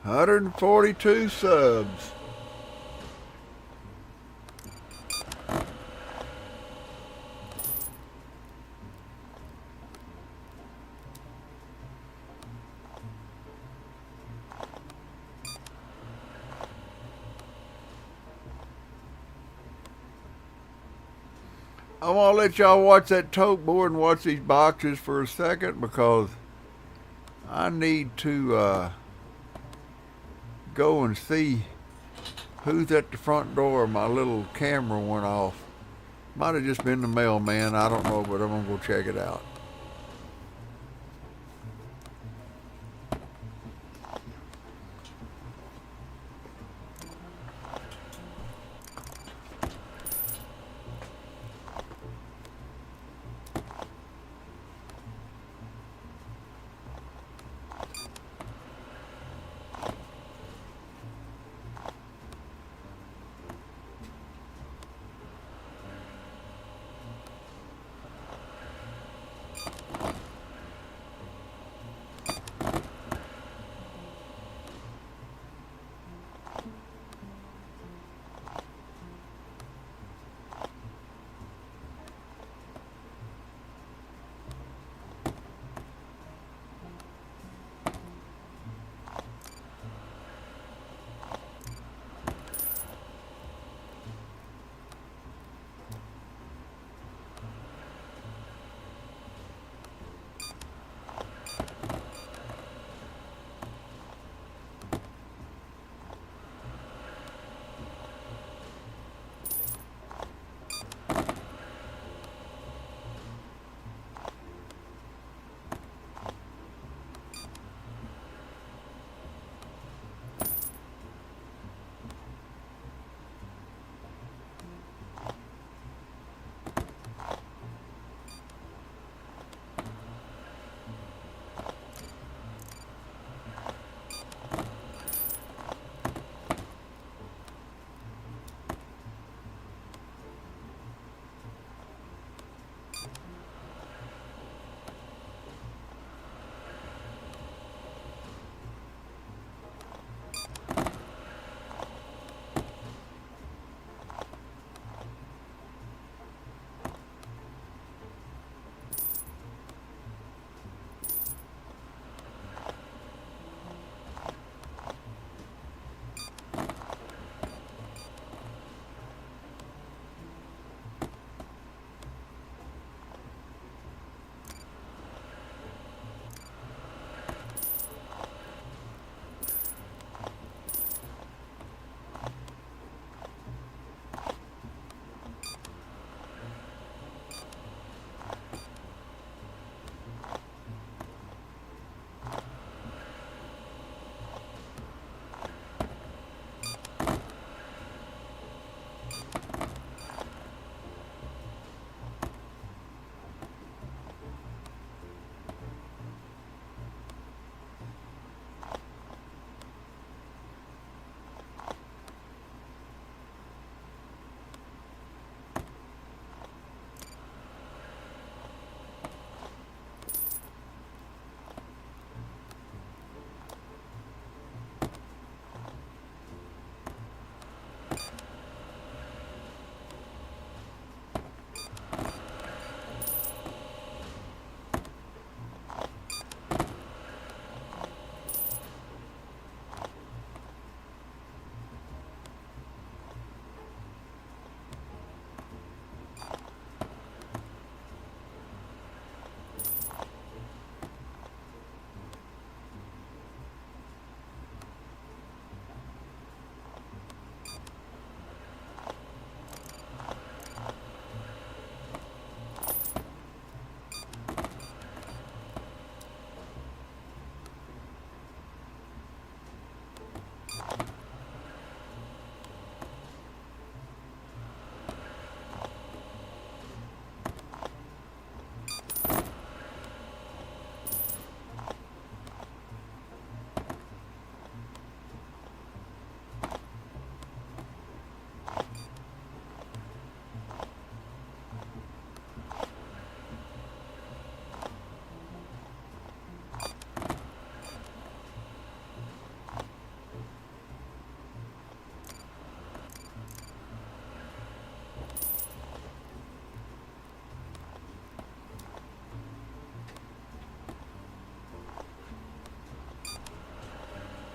$142 subs. I want to let y'all watch that tote board and watch these boxes for a second, because I need to go and see who's at the front door. My little camera went off. Might have just been the mailman. I don't know, but I'm going to go check it out.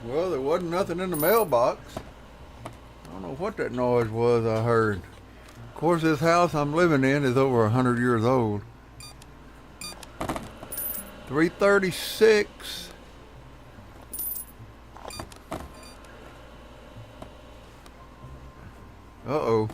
Well, there wasn't nothing in the mailbox. I don't know what that noise was I heard. Of course, this house I'm living in is over 100 years old. 336. Uh-oh.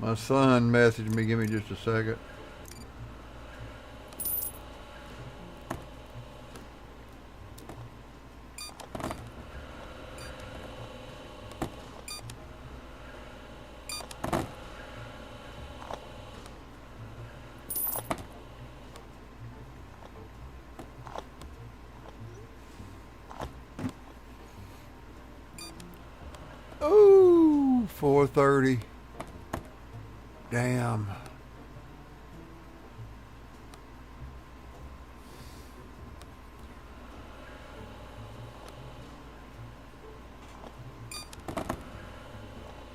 My son messaged me. Give me just a second. Ooh, 4:30. Damn.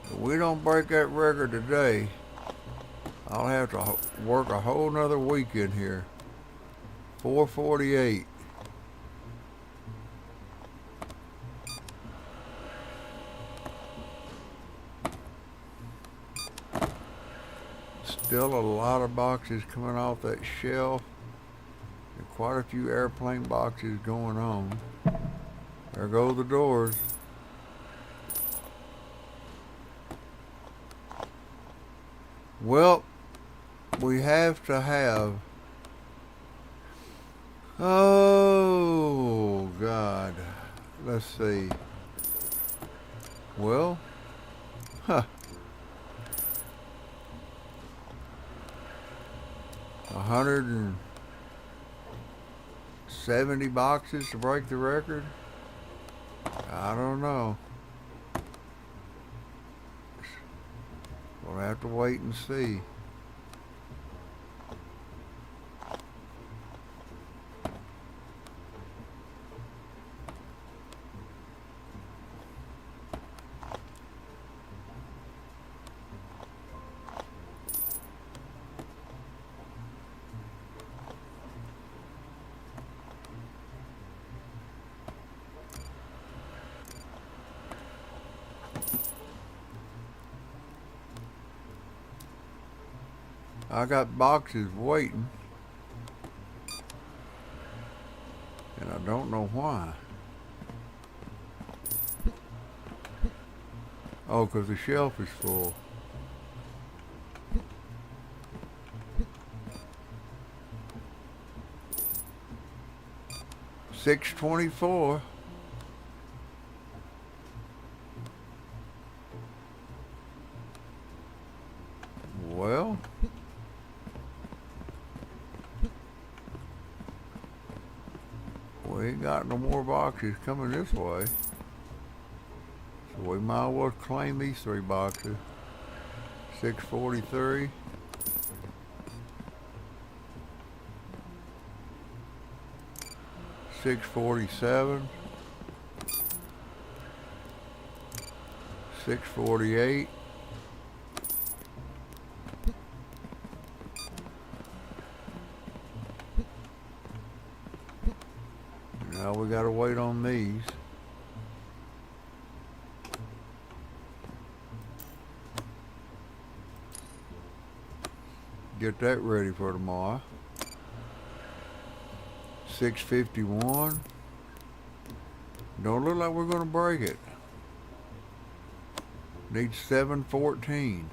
If we don't break that record today, I'll have to work a whole nother week in here. 4:48. Still a lot of boxes coming off that shelf. And quite a few airplane boxes going on. There go the doors. Well, we have to have... Oh, God. Let's see. Well, huh. 170 boxes to break the record? I don't know. We'll have to wait and see. I got boxes waiting, and I don't know why. Oh, because the shelf is full. $6.24. Well, we ain't got no more boxes coming this way, so we might as well claim these 3 boxes. 643. $6.47. $6.48. Now we gotta wait on these. Get that ready for tomorrow. 651. Don't look like we're gonna break it. Need 714.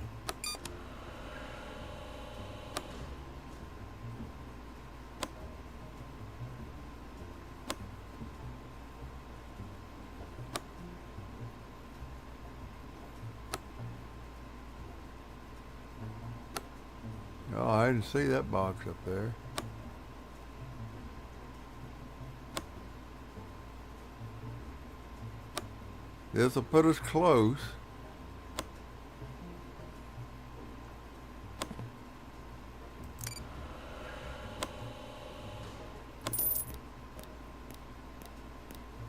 Oh, I didn't see that box up there. This will put us close.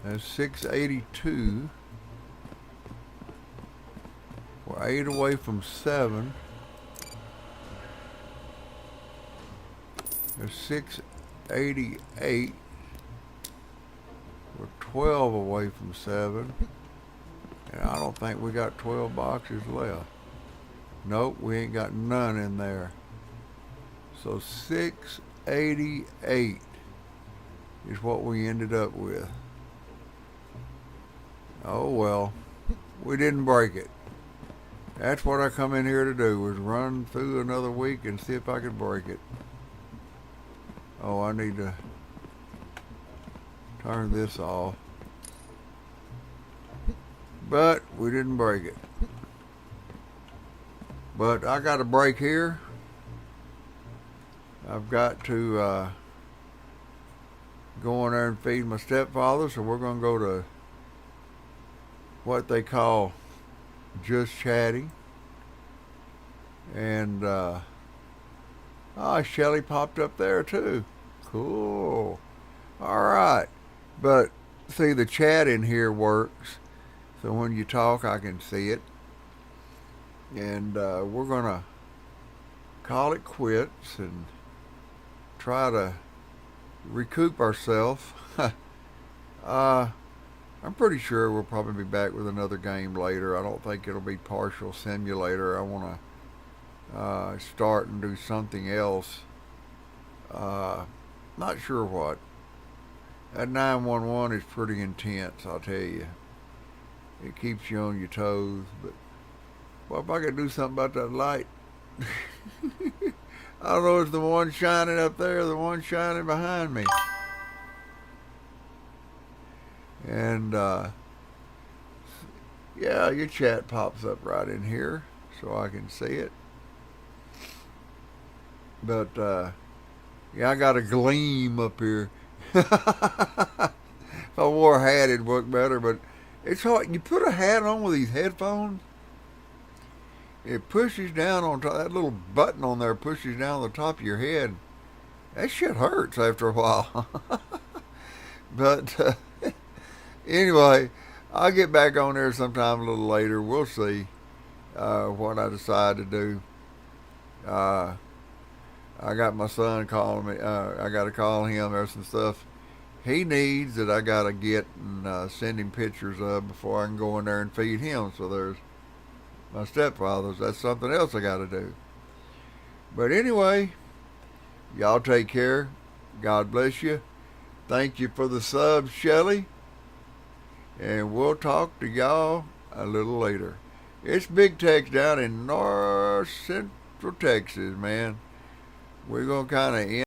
That's 682. We're 8 away from 7. There's 688. We're 12 away from 7. And I don't think we got 12 boxes left. Nope, we ain't got none in there. So 688 is what we ended up with. Oh well, we didn't break it. That's what I come in here to do, was run through another week and see if I could break it. Oh, I need to turn this off. But we didn't break it. But I got a break here. I've got to go in there and feed my stepfather, so we're going to go to what they call just chatting. And Shelly popped up there too. Cool. All right. But see, the chat in here works, so when you talk I can see it. And we're gonna call it quits and try to recoup ourselves. I'm pretty sure we'll probably be back with another game later. I don't think it'll be Parcel Simulator. I want to start and do something else. Not sure what. That 911 is pretty intense, I'll tell you. It keeps you on your toes. But well, if I could do something about that light. I don't know if it's the one shining up there or the one shining behind me. And yeah, your chat pops up right in here so I can see it. But yeah, I got a gleam up here. If I wore a hat it'd work better, but it's hard. You put a hat on with these headphones, it pushes down on top. That little button on there pushes down on the top of your head. That shit hurts after a while. But anyway, I'll get back on there sometime a little later. We'll see what I decide to do. I got my son calling me. I got to call him. There's some stuff he needs that I got to get and send him pictures of before I can go in there and feed him. So there's my stepfather's. That's something else I got to do. But anyway, y'all take care. God bless you. Thank you for the sub, Shelly. And we'll talk to y'all a little later. It's Big Tex down in North Central Texas, man. We're going to kind of end